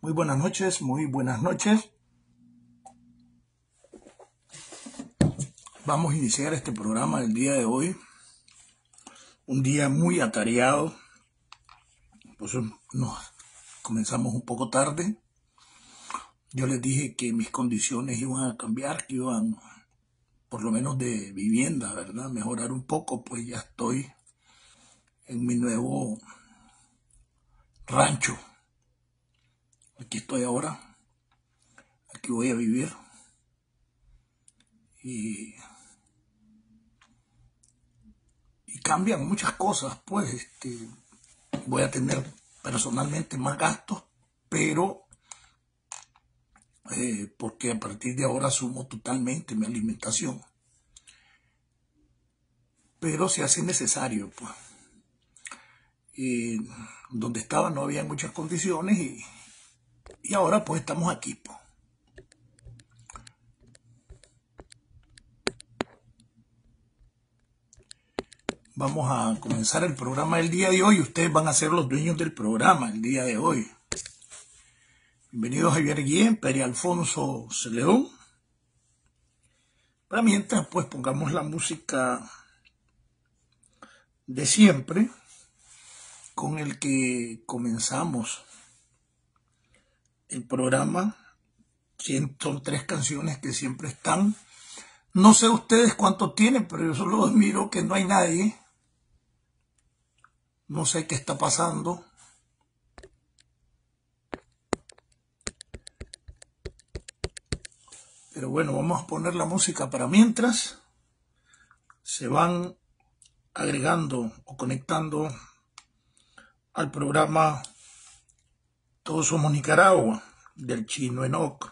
Muy buenas noches, muy buenas noches. Vamos a iniciar este programa el día de hoy. Un día muy atareado, pues nos comenzamos un poco tarde. Yo les dije que mis condiciones iban a cambiar, que iban, por lo menos de vivienda, ¿verdad? Mejorar un poco, pues ya estoy en mi nuevo rancho. Aquí estoy ahora, aquí voy a vivir y cambian muchas cosas, pues voy a tener personalmente más gastos, pero porque a partir de ahora asumo totalmente mi alimentación. Pero se hace necesario, pues. Donde estaba no había muchas condiciones y ahora pues estamos aquí, pues. Vamos a comenzar el programa del día de hoy. Ustedes van a ser los dueños del programa el día de hoy. Bienvenidos a Javier Guillén, Peri Alfonso Celedón. Para mientras, pues pongamos la música de siempre con el que comenzamos el programa. Son 3 canciones que siempre están. No sé ustedes cuántos tienen, pero yo solo miro que no hay nadie. No sé qué está pasando. Pero bueno, vamos a poner la música para mientras se van agregando o conectando al programa Todos Somos Nicaragua del Chino Enoch.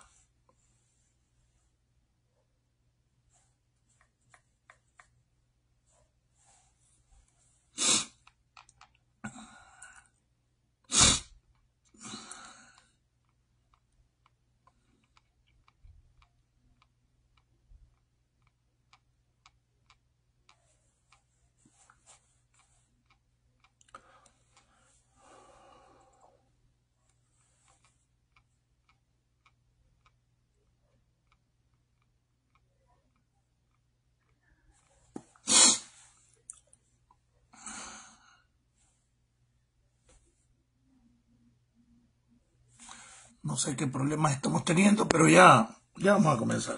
No sé qué problemas estamos teniendo, pero ya vamos a comenzar.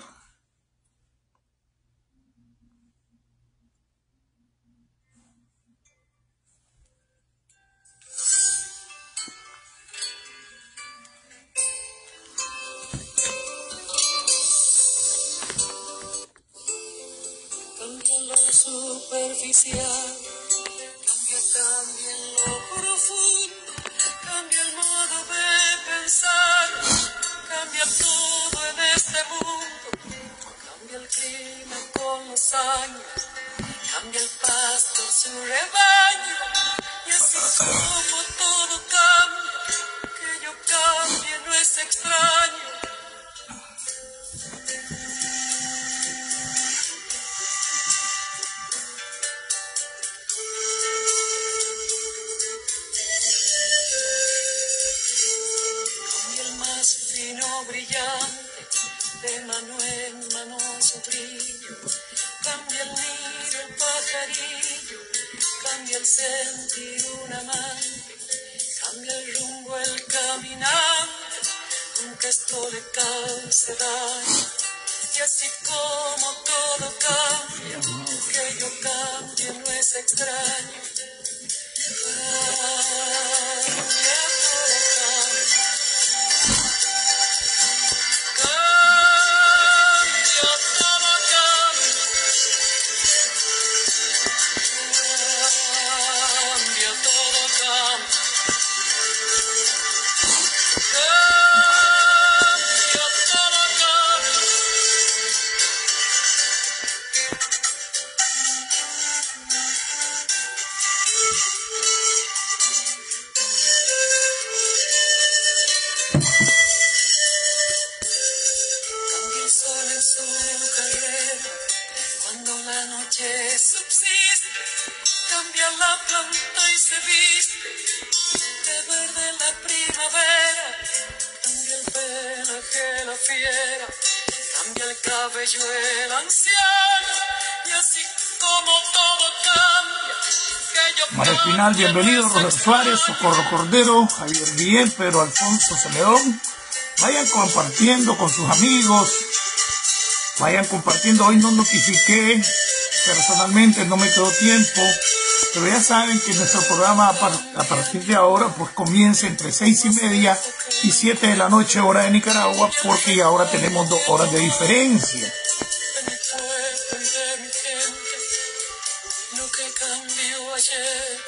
Cambia lo superficial, cambia también lo profundo, cambia el modo de pensar, cambia todo en este mundo, cambia el clima con los años, cambia el pasto su rebaño, y así como todo cambia, que yo cambie no es extraño. Brillante, de mano en mano su brillo, cambia el nido, el pajarillo, cambia el sentir un amante, cambia el rumbo, el caminante, aunque esto le cause daño, y así como todo cambia, que yo cambie no es extraño, cambia todo cambia. Cambia la planta y se viste de verde la primavera, prefiera. Cambia el cabello el anciano y así como todo cambia. Que yo María Espinal, bienvenido, Roger Suárez, Socorro Cordero, Javier Guillén, Pedro Alfonso Celedón. Vayan compartiendo con sus amigos, vayan compartiendo. Hoy no notifiqué personalmente, no me quedó tiempo, pero ya saben que nuestro programa a partir de ahora pues comienza entre 6:30 y 7 de la noche, hora de Nicaragua, porque ya ahora tenemos 2 horas de diferencia. de mi pueblo y de mi gente, lo que cambió ayer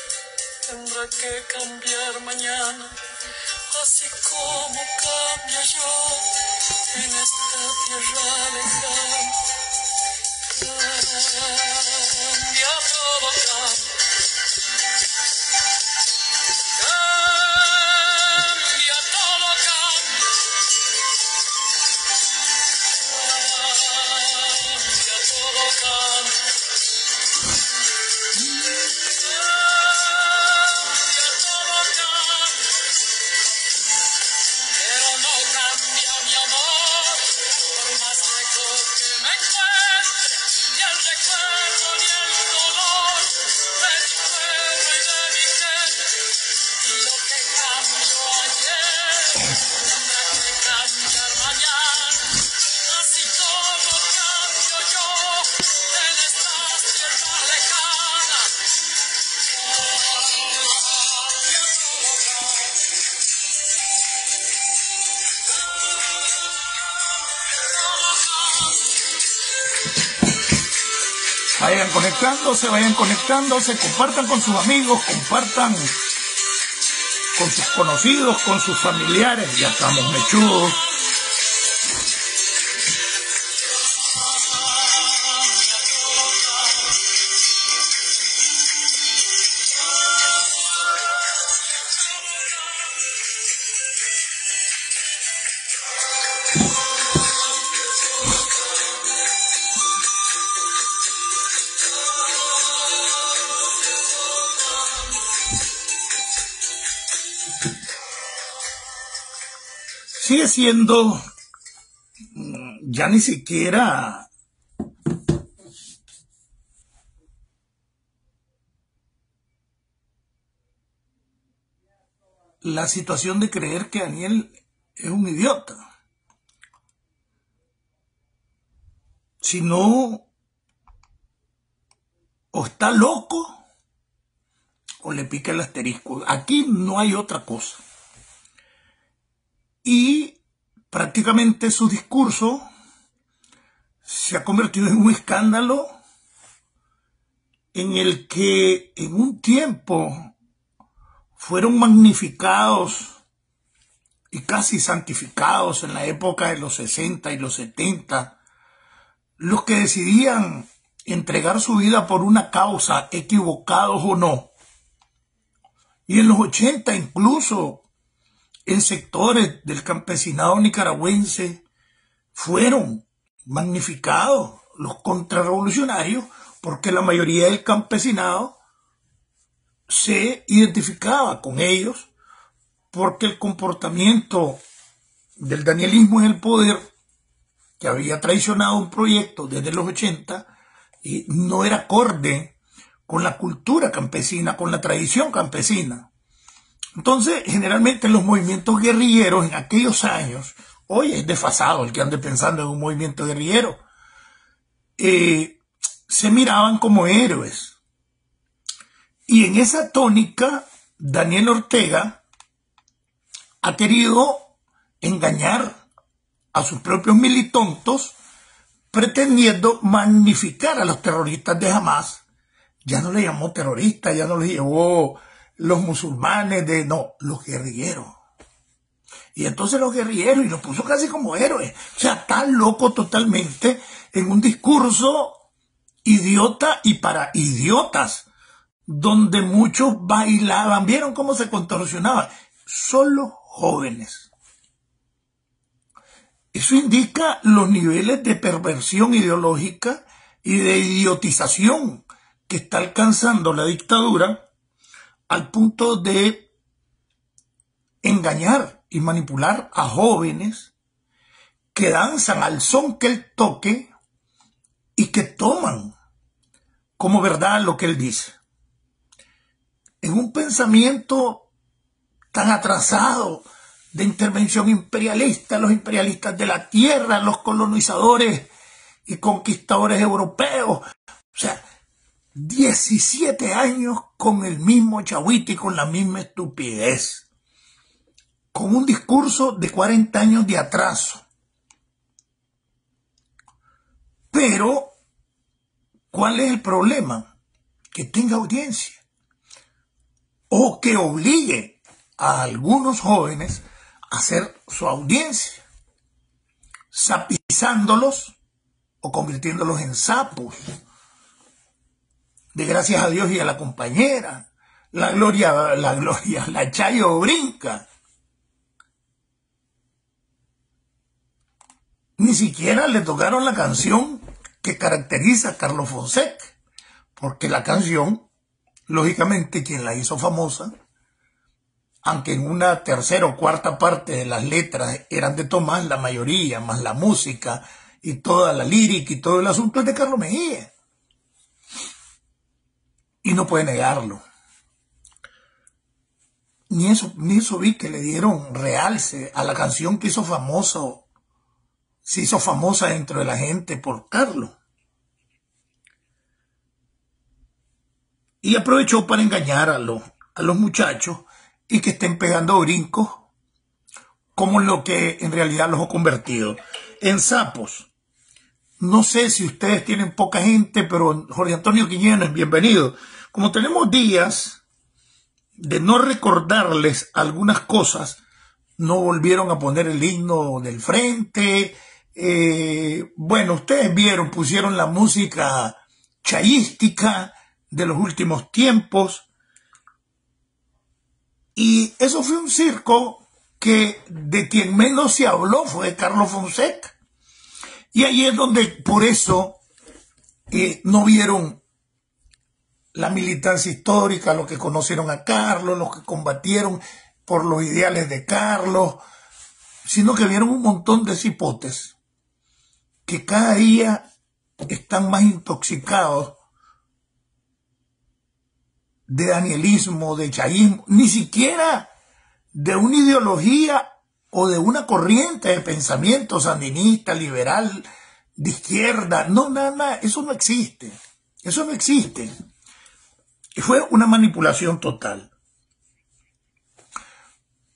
tendrá que cambiar mañana, así como cambio yo en esta tierra lejana. Cambia todo, cambia. Cambia todo, cambia. Cambia todo, cambia. Cambia todo, cambia. Pero no cambia mi amor, por más lejos que me encuentre, ni el recuerdo ni el dolor de mi pueblo y de mi gente. Y lo que cambió ayer tendrá que cambiar mañana, así como cambio yo en estas tierras lejanas. Cambia todo, Vayan conectándose, compartan con sus amigos, compartan con sus conocidos, con sus familiares. Ya estamos mechudos. Sigue siendo ya ni siquiera la situación de creer que Daniel es un idiota, sino o está loco o le pica el asterisco. Aquí no hay otra cosa. Y prácticamente su discurso se ha convertido en un escándalo en el que en un tiempo fueron magnificados y casi santificados en la época de los 60 y los 70, los que decidían entregar su vida por una causa, equivocados o no. Y en los 80 incluso en sectores del campesinado nicaragüense fueron magnificados los contrarrevolucionarios, porque la mayoría del campesinado se identificaba con ellos, porque el comportamiento del danielismo en el poder, que había traicionado un proyecto desde los 80, y no era acorde con la cultura campesina, con la tradición campesina. Entonces, generalmente los movimientos guerrilleros en aquellos años, hoy es desfasado el que ande pensando en un movimiento guerrillero, se miraban como héroes. Y en esa tónica, Daniel Ortega ha querido engañar a sus propios militontos, pretendiendo magnificar a los terroristas de Hamas. Ya no le llamó terroristas, ya no les llevó los musulmanes, los guerrilleros. Y entonces los guerrilleros, y los puso casi como héroes. O sea, está loco totalmente en un discurso idiota y para idiotas, donde muchos bailaban. ¿Vieron cómo se contorsionaban? Solo jóvenes. Eso indica los niveles de perversión ideológica y de idiotización que está alcanzando la dictadura, al punto de engañar y manipular a jóvenes que danzan al son que él toque y que toman como verdad lo que él dice. En un pensamiento tan atrasado de intervención imperialista, los imperialistas de la tierra, los colonizadores y conquistadores europeos, o sea, 17 años con el mismo chagüite y con la misma estupidez, con un discurso de 40 años de atraso. Pero, ¿cuál es el problema? Que tenga audiencia o que obligue a algunos jóvenes a hacer su audiencia, sapizándolos o convirtiéndolos en sapos. De gracias a Dios y a la compañera, la Chayo brinca. Ni siquiera le tocaron la canción que caracteriza a Carlos Fonseca, porque la canción, lógicamente, quien la hizo famosa, aunque en una tercera o cuarta parte de las letras eran de Tomás, la mayoría, más la música y toda la lírica y todo el asunto es de Carlos Mejía. Y no puede negarlo. Ni eso vi que le dieron realce a la canción que se hizo famosa dentro de la gente por Carlos. Y aprovechó para engañar a los muchachos y que estén pegando brincos como lo que en realidad los ha convertido en sapos. No sé si ustedes tienen poca gente, pero Jorge Antonio Quiñones, bienvenido. Como tenemos días de no recordarles algunas cosas, no volvieron a poner el himno del frente. Bueno, ustedes vieron, pusieron la música chayística de los últimos tiempos. Y eso fue un circo que de quien menos se habló fue de Carlos Fonseca. Y ahí es donde, por eso, no vieron la militancia histórica, los que conocieron a Carlos, los que combatieron por los ideales de Carlos, sino que vieron un montón de cipotes que cada día están más intoxicados de danielismo, de chayismo, ni siquiera de una ideología o de una corriente de pensamiento sandinista, liberal, de izquierda. No, nada, eso no existe. Eso no existe. Y fue una manipulación total.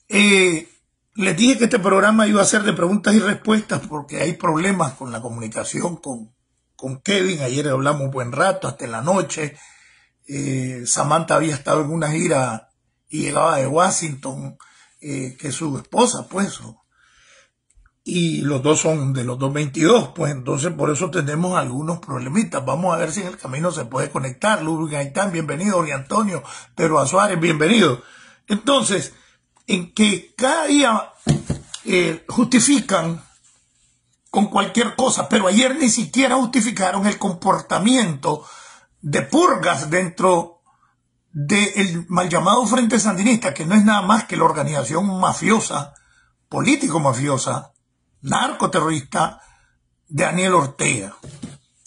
Les dije que este programa iba a ser de preguntas y respuestas porque hay problemas con la comunicación con Kevin. Ayer hablamos un buen rato, hasta en la noche. Samantha había estado en una gira y llegaba de Washington, que es su esposa, pues. Y los dos son de los 222, pues entonces por eso tenemos algunos problemitas. Vamos a ver si en el camino se puede conectar. Ludwig Gaitán, bienvenido. Jorge Antonio, Pedro Azuárez, bienvenido. Entonces, en que cada día justifican con cualquier cosa, pero ayer ni siquiera justificaron el comportamiento de purgas dentro del mal llamado Frente Sandinista, que no es nada más que la organización mafiosa, político-mafiosa, narcoterrorista de Daniel Ortega.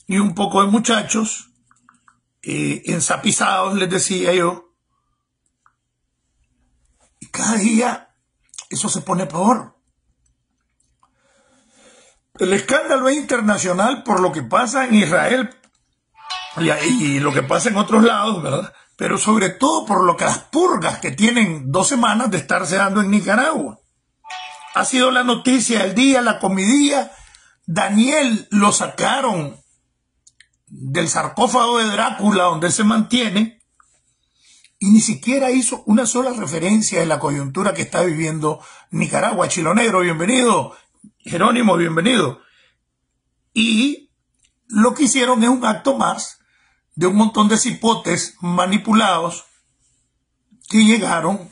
Y un poco de muchachos ensapizados, les decía yo, y cada día eso se pone peor. El escándalo es internacional por lo que pasa en Israel y lo que pasa en otros lados, ¿verdad? Pero sobre todo por lo que las purgas que tienen 2 semanas de estarse dando en Nicaragua. Ha sido la noticia del día, la comidilla. Daniel lo sacaron del sarcófago de Drácula donde se mantiene y ni siquiera hizo una sola referencia de la coyuntura que está viviendo Nicaragua. Chilo Negro, bienvenido. Jerónimo, bienvenido. Y lo que hicieron es un acto más de un montón de cipotes manipulados que llegaron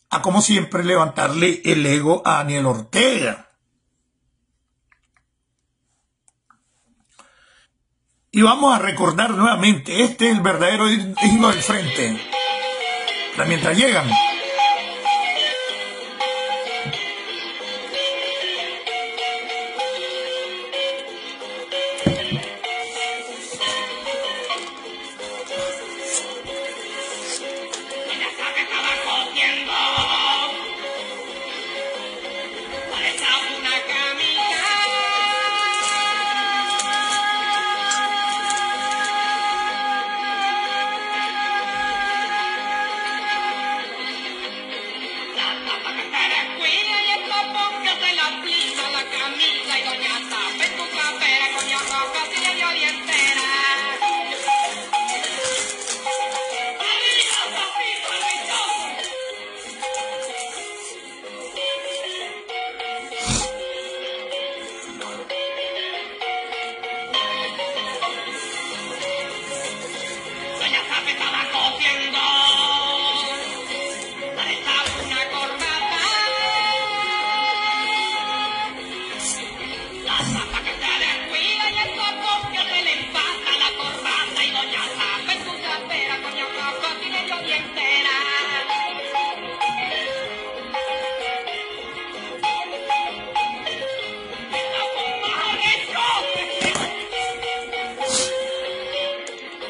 a, como siempre, levantarle el ego a Daniel Ortega. Y vamos a recordar nuevamente, este es el verdadero himno del frente. Para mientras llegan.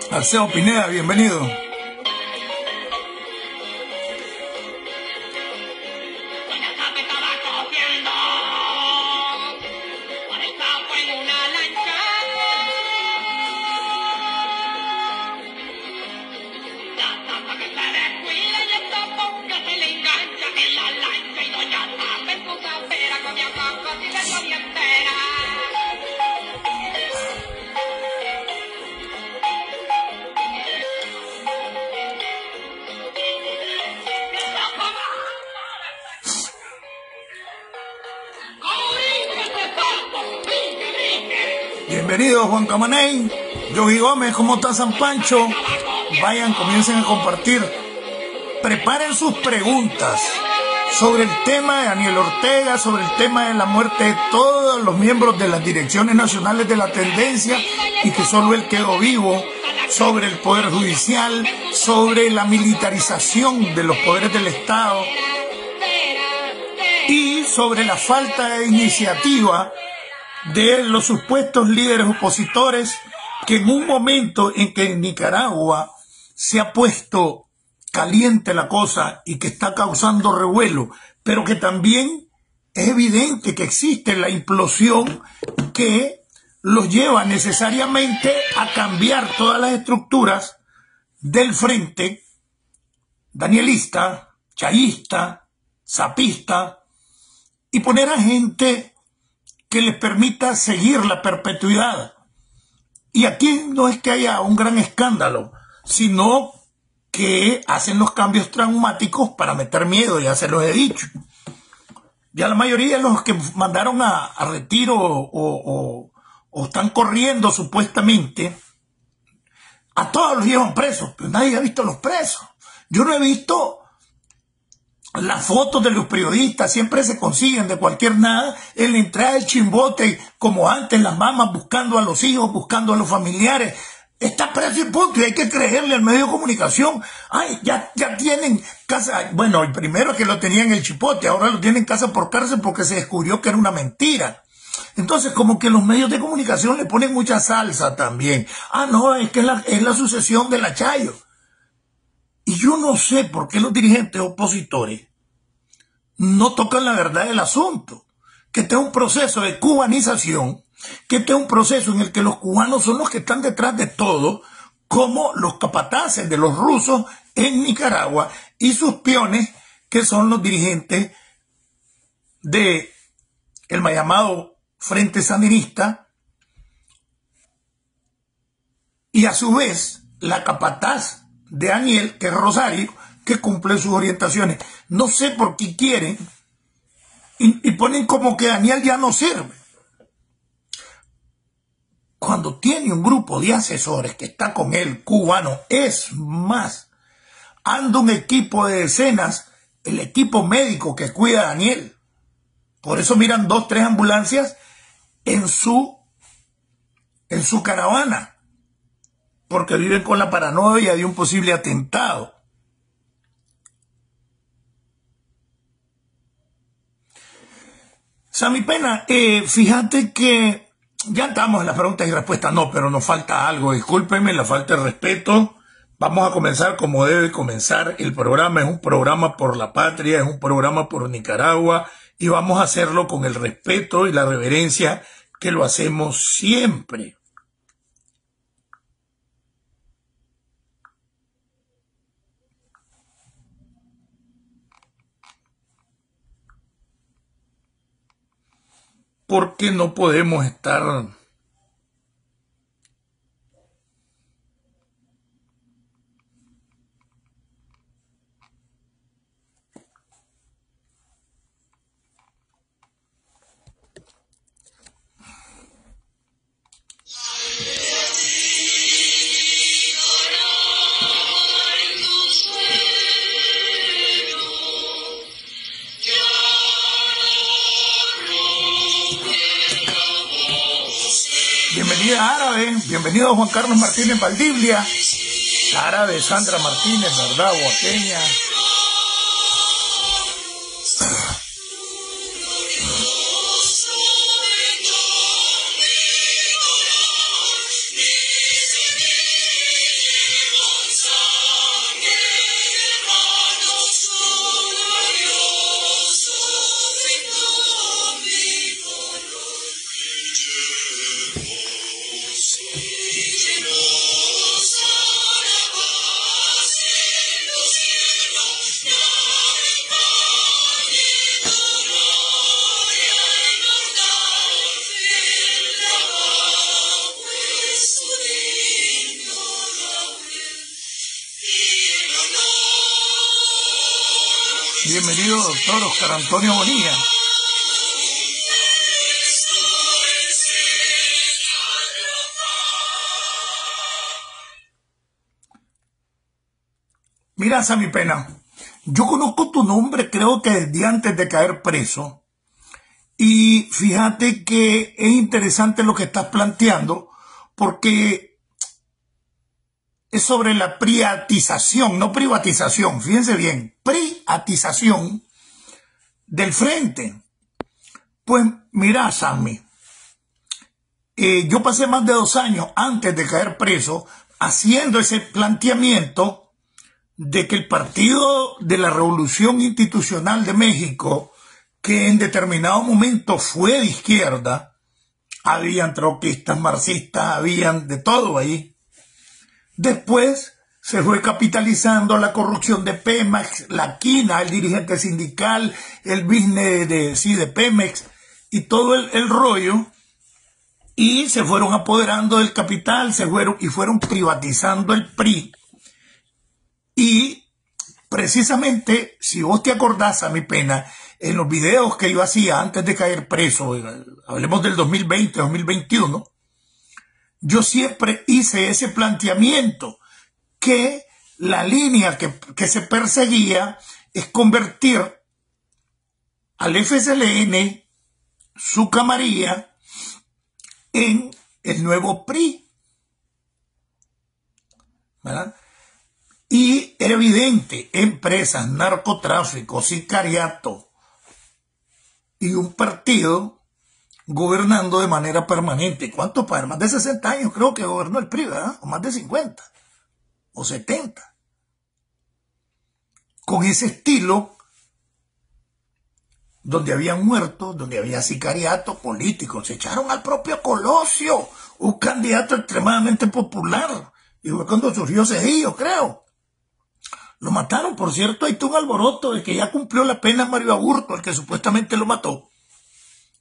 Arceo Pineda, bienvenido. Bienvenido Juan Camaney, Yogi Gómez, ¿cómo está San Pancho? Vayan, comiencen a compartir. Preparen sus preguntas sobre el tema de Daniel Ortega, sobre el tema de la muerte de todos los miembros de las direcciones nacionales de la tendencia y que solo él quedó vivo, sobre el Poder Judicial, sobre la militarización de los poderes del Estado y sobre la falta de iniciativa de los supuestos líderes opositores que en un momento en que en Nicaragua se ha puesto caliente la cosa y que está causando revuelo, pero que también es evidente que existe la implosión que los lleva necesariamente a cambiar todas las estructuras del frente danielista, chayista, zapista y poner a gente que les permita seguir la perpetuidad. Y aquí no es que haya un gran escándalo, sino que hacen los cambios traumáticos para meter miedo, ya se los he dicho. Ya la mayoría de los que mandaron a retiro o están corriendo supuestamente, a todos los llevan presos, pero nadie ha visto los presos. Yo no he visto las fotos de los periodistas, siempre se consiguen de cualquier nada en la entrada del Chimbote, como antes las mamás buscando a los hijos, buscando a los familiares. Está preso y punto, y hay que creerle al medio de comunicación. Ay, ya tienen casa. Bueno, el primero que lo tenían en el Chipote, ahora lo tienen casa por cárcel porque se descubrió que era una mentira. Entonces, como que los medios de comunicación le ponen mucha salsa también. Ah, no, es que es la sucesión de la Chayo. Y yo no sé por qué los dirigentes opositores no tocan la verdad del asunto. Que este es un proceso de cubanización, que este es un proceso en el que los cubanos son los que están detrás de todo, como los capataces de los rusos en Nicaragua y sus peones, que son los dirigentes de el mal llamado Frente Sandinista, y a su vez la capataz de Daniel, que es Rosario, que cumple sus orientaciones. No sé por qué quieren y ponen como que Daniel ya no sirve. Cuando tiene un grupo de asesores que está con él, cubano, es más, anda un equipo de decenas, el equipo médico que cuida a Daniel. Por eso miran 2, 3 ambulancias en su caravana, porque viven con la paranoia de un posible atentado. Sammy Pena, fíjate que Ya estamos en las preguntas y respuestas. No, pero nos falta algo. Discúlpenme la falta de respeto. Vamos a comenzar como debe comenzar el programa. Es un programa por la patria, es un programa por Nicaragua y vamos a hacerlo con el respeto y la reverencia que lo hacemos siempre. Porque no podemos estar bienvenida Árabe, bienvenido Juan Carlos Martínez Valdivia, Árabe Sandra Martínez, ¿verdad? Huaqueña. Bienvenido, doctor Oscar Antonio Bonilla. Mira, Sammy Pena, yo conozco tu nombre creo que el día antes de caer preso y fíjate que es interesante lo que estás planteando porque es sobre la privatización, no privatización, fíjense bien, privatización del frente. Pues mira, Sammy, yo pasé más de 2 años antes de caer preso haciendo ese planteamiento de que el Partido de la Revolución Institucional de México, que en determinado momento fue de izquierda, habían troquistas, marxistas, habían de todo ahí. Después se fue capitalizando la corrupción de Pemex, la quina, el dirigente sindical, el business de Pemex y todo el rollo, y se fueron apoderando del capital, fueron privatizando el PRI. Y precisamente, si vos te acordás, a mi pena, en los videos que yo hacía antes de caer preso, hablemos del 2020, 2021, yo siempre hice ese planteamiento, que la línea que se perseguía es convertir al FSLN, su camarilla, en el nuevo PRI, ¿verdad? Y era evidente, empresas, narcotráfico, sicariato y un partido gobernando de manera permanente. ¿Cuántos padres? Más de 60 años creo que gobernó el PRI, ¿verdad? O más de 50 o 70. Con ese estilo, donde habían muertos, donde había sicariato político. Se echaron al propio Colosio, un candidato extremadamente popular. Y fue cuando surgió Cedillo, creo. Lo mataron, por cierto, ahí tuvo un alboroto de que ya cumplió la pena Mario Aburto, el que supuestamente lo mató.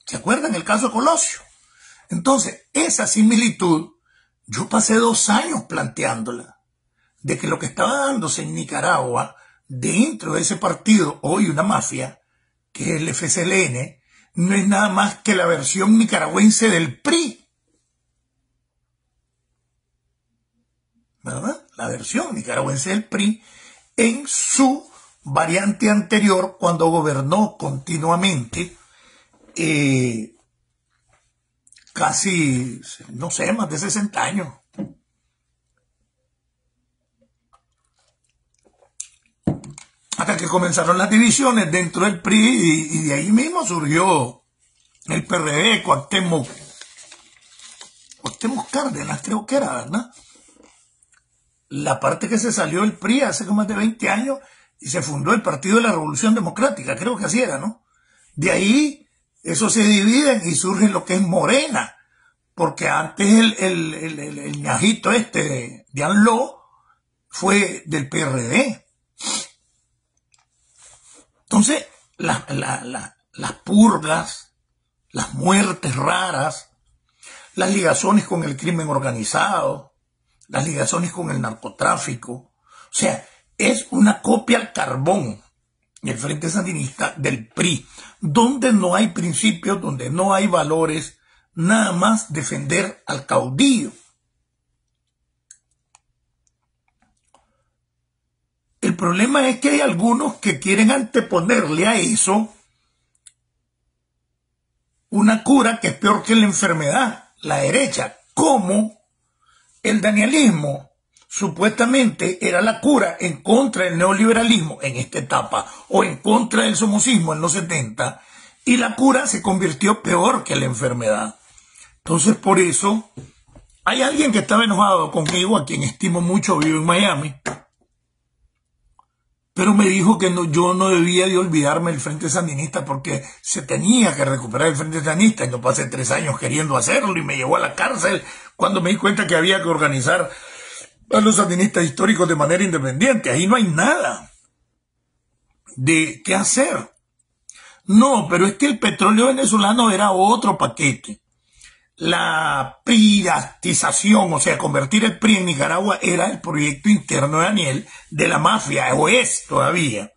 ¿Se acuerdan el caso de Colosio? Entonces, esa similitud, yo pasé 2 años planteándola, de que lo que estaba dándose en Nicaragua, dentro de ese partido, hoy una mafia, que es el FSLN, no es nada más que la versión nicaragüense del PRI. ¿Verdad? La versión nicaragüense del PRI en su variante anterior, cuando gobernó continuamente casi, no sé, más de 60 años. Hasta que comenzaron las divisiones dentro del PRI y de ahí mismo surgió el PRD, Cuauhtémoc Cuauhtémoc Cárdenas, creo que era, ¿verdad? La parte que se salió del PRI hace como más de 20 años y se fundó el Partido de la Revolución Democrática, creo que así era, ¿no? De ahí, eso se divide y surge lo que es Morena, porque antes el ñajito de Anló fue del PRD. Entonces, las purgas, las muertes raras, las ligaciones con el crimen organizado, las ligaciones con el narcotráfico, o sea, es una copia al carbón el Frente Sandinista del PRI, donde no hay principios, donde no hay valores, nada más defender al caudillo. El problema es que hay algunos que quieren anteponerle a eso una cura que es peor que la enfermedad, la derecha, como el danielismo supuestamente era la cura en contra del neoliberalismo en esta etapa o en contra del somocismo en los 70, y la cura se convirtió peor que la enfermedad. Entonces, por eso hay alguien que estaba enojado conmigo, a quien estimo mucho, vivo en Miami, pero me dijo que yo no debía de olvidarme del Frente Sandinista porque se tenía que recuperar el Frente Sandinista, y yo pasé 3 años queriendo hacerlo y me llevó a la cárcel cuando me di cuenta que había que organizar a los sandinistas históricos de manera independiente. Ahí no hay nada de qué hacer. No, pero es que el petróleo venezolano era otro paquete. La privatización, o sea, convertir el PRI en Nicaragua, era el proyecto interno de Daniel, de la mafia, o es todavía.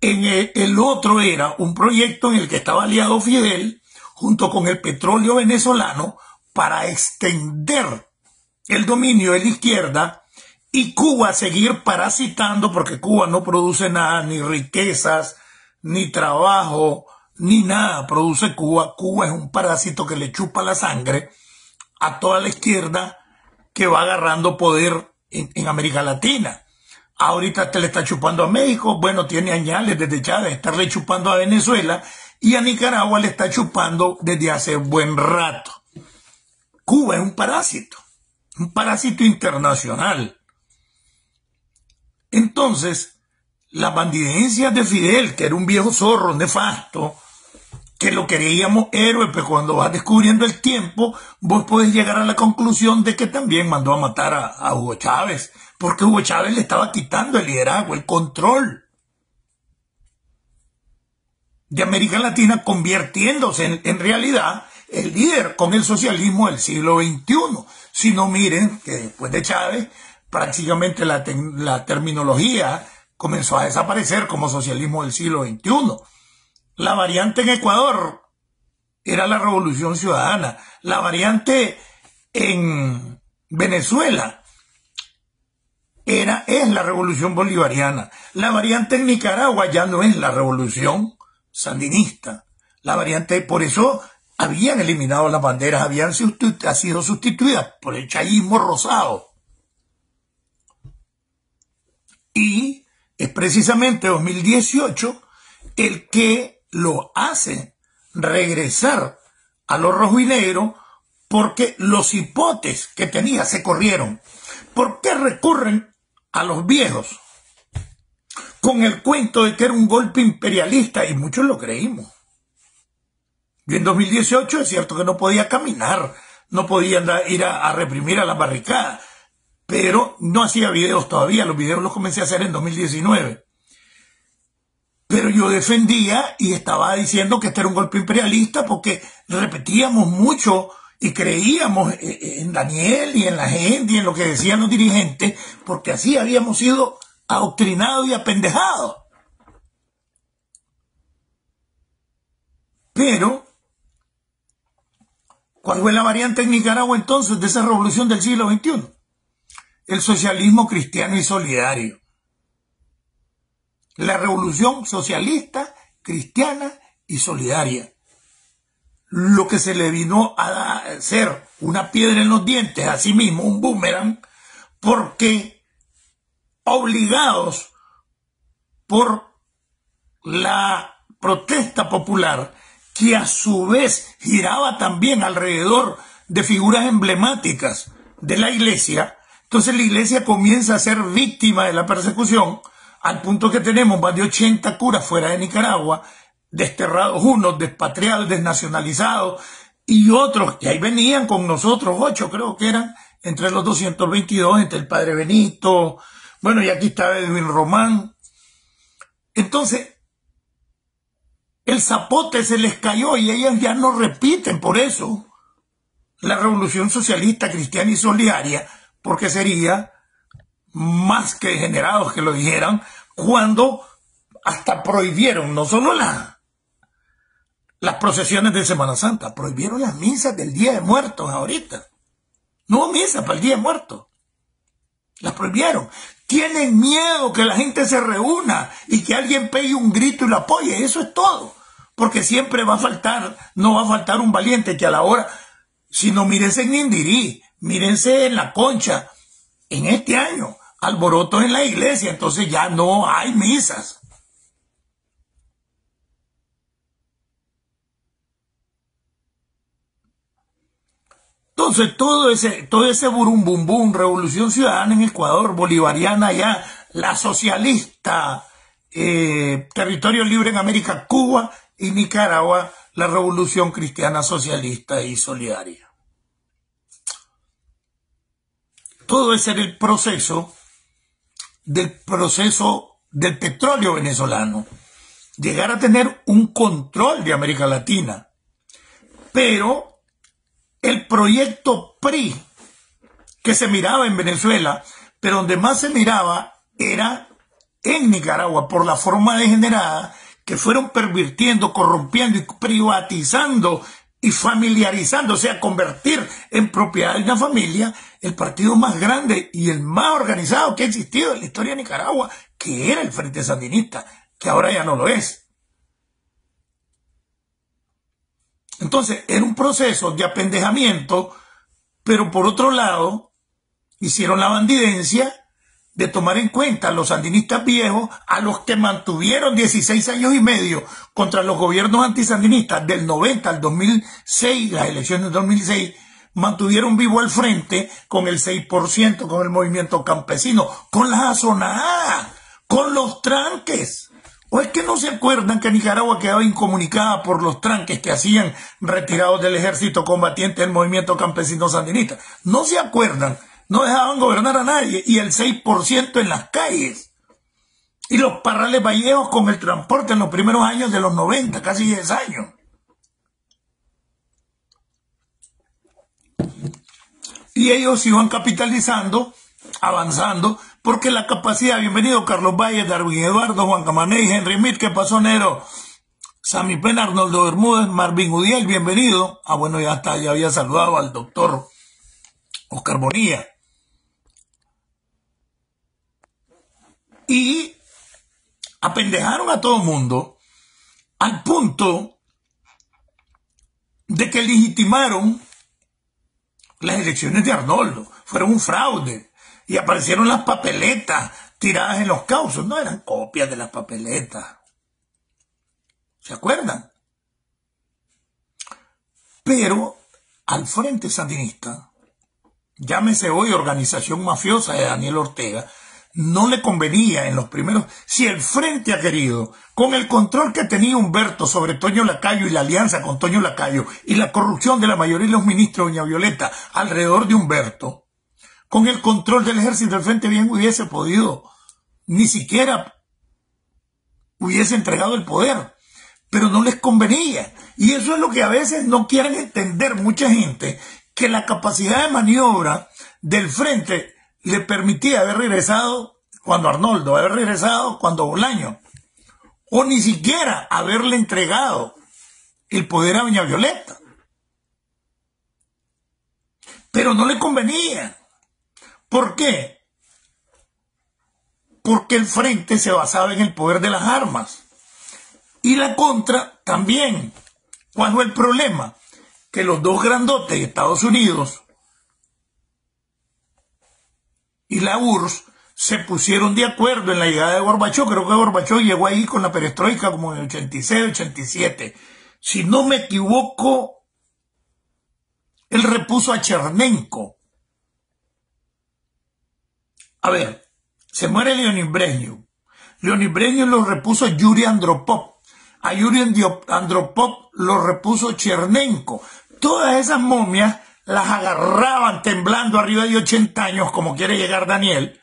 El otro era un proyecto en el que estaba aliado Fidel, junto con el petróleo venezolano, para extender el dominio de la izquierda y Cuba seguir parasitando, porque Cuba no produce nada, ni riquezas, ni trabajo, ni nada produce Cuba. Cuba es un parásito que le chupa la sangre a toda la izquierda que va agarrando poder en América Latina. Ahorita te le está chupando a México, bueno, tiene añales desde Chávez, estarle chupando a Venezuela, y a Nicaragua le está chupando desde hace buen rato. Cuba es un parásito internacional. Entonces, las bandidencias de Fidel, que era un viejo zorro nefasto, que lo creíamos héroe, pero cuando vas descubriendo el tiempo, vos podés llegar a la conclusión de que también mandó a matar a Hugo Chávez, porque Hugo Chávez le estaba quitando el liderazgo, el control de América Latina, convirtiéndose en realidad el líder con el socialismo del siglo XXI. Si no, miren que después de Chávez, prácticamente la terminología comenzó a desaparecer como socialismo del siglo XXI. La variante en Ecuador era la Revolución Ciudadana. La variante en Venezuela es la Revolución Bolivariana. La variante en Nicaragua ya no es la Revolución Sandinista. La variante, por eso habían eliminado las banderas, habían sido sustituidas por el chavismo rosado. Y es precisamente 2018 el que lo hace regresar a lo rojo y negro, porque los hipotes que tenía se corrieron. ¿Por qué recurren a los viejos con el cuento de que era un golpe imperialista? Y muchos lo creímos. Yo en 2018 es cierto que no podía caminar, no podía ir a reprimir a las barricadas, pero no hacía videos todavía, los videos los comencé a hacer en 2019. Pero yo defendía y estaba diciendo que este era un golpe imperialista porque repetíamos mucho y creíamos en Daniel y en la gente y en lo que decían los dirigentes, porque así habíamos sido adoctrinados y apendejados. Pero, ¿cuál fue la variante en Nicaragua entonces de esa revolución del siglo XXI? El socialismo cristiano y solidario. La revolución socialista, cristiana y solidaria. Lo que se le vino a hacer una piedra en los dientes, a sí mismo un boomerang, porque obligados por la protesta popular, que a su vez giraba también alrededor de figuras emblemáticas de la iglesia. Entonces la iglesia comienza a ser víctima de la persecución, al punto que tenemos más de 80 curas fuera de Nicaragua, desterrados unos, despatriados, desnacionalizados, y otros, y ahí venían con nosotros 8, creo que eran, entre los 222, entre el padre Benito, bueno, y aquí está Edwin Román. Entonces, el zapote se les cayó y ellas ya no repiten por eso la revolución socialista, cristiana y solidaria, porque sería más que degenerados que lo dijeran, cuando hasta prohibieron no solo las procesiones de Semana Santa, prohibieron las misas del Día de Muertos ahorita. No hubo misa para el Día de Muertos. Las prohibieron. Tienen miedo que la gente se reúna y que alguien pegue un grito y lo apoye. Eso es todo. Porque siempre va a faltar, no va a faltar un valiente que a la hora, si no, mírense en Indirí, mírense en La Concha, en este año, alborotos en la iglesia, entonces ya no hay misas. Entonces todo ese burum bum bum, revolución ciudadana en Ecuador, bolivariana ya, la socialista, territorio libre en América, Cuba y Nicaragua, la revolución cristiana socialista y solidaria. Todo ese era el proceso del petróleo venezolano, llegar a tener un control de América Latina, pero el proyecto PRI que se miraba en Venezuela, pero donde más se miraba era en Nicaragua, por la forma degenerada que fueron pervirtiendo, corrompiendo y privatizando y familiarizando, o sea, convertir en propiedad de una familia el partido más grande y el más organizado que ha existido en la historia de Nicaragua, que era el Frente Sandinista, que ahora ya no lo es. Entonces, era un proceso de apendejamiento, pero por otro lado, hicieron la bandidencia de tomar en cuenta a los sandinistas viejos, a los que mantuvieron 16 años y medio contra los gobiernos antisandinistas del 90 al 2006, las elecciones del 2006, mantuvieron vivo al frente con el 6%, con el movimiento campesino, con las azonadas, con los tranques. ¿O es que no se acuerdan que Nicaragua quedaba incomunicada por los tranques que hacían retirados del ejército combatiente del movimiento campesino sandinista? No se acuerdan, no dejaban gobernar a nadie, y el 6% en las calles. Y los parrales vallejos con el transporte en los primeros años de los 90, casi 10 años. Y ellos iban capitalizando, avanzando, porque la capacidad, bienvenido Carlos Valle, Darwin Eduardo, Juan Camaney, Henry Smith, ¿qué pasó, Nero? Sammy Pena, Arnoldo Bermúdez, Marvin Udiel, bienvenido. Ah, bueno, ya está, ya había saludado al doctor Oscar Bonilla. Y apendejaron a todo el mundo al punto de que legitimaron las elecciones de Arnoldo. Fueron un fraude. Y aparecieron las papeletas tiradas en los causos. No eran copias de las papeletas. ¿Se acuerdan? Pero al Frente Sandinista, llámese hoy organización mafiosa de Daniel Ortega, no le convenía en los primeros. Si el Frente ha querido, con el control que tenía Humberto sobre Toño Lacayo y la alianza con Toño Lacayo y la corrupción de la mayoría de los ministros de doña Violeta alrededor de Humberto, con el control del ejército, el Frente bien hubiese podido, ni siquiera hubiese entregado el poder, pero no les convenía. Y eso es lo que a veces no quieren entender mucha gente, que la capacidad de maniobra del Frente le permitía haber regresado cuando Arnoldo, haber regresado cuando Bolaño, o ni siquiera haberle entregado el poder a doña Violeta. Pero no le convenía. ¿Por qué? Porque el Frente se basaba en el poder de las armas. Y la contra también. ¿Cuál fue el problema? Que los dos grandotes de Estados Unidos y la URSS se pusieron de acuerdo en la llegada de Gorbachov. Creo que Gorbachov llegó ahí con la perestroika como en el 86, 87. Si no me equivoco, Él repuso a Chernenko. A ver, se muere Leonid Brezhnev. Leonid Brezhnev lo repuso Yuri Andropov. A Yuri Andropov lo repuso Chernenko. Todas esas momias las agarraban temblando arriba de 80 años, como quiere llegar Daniel,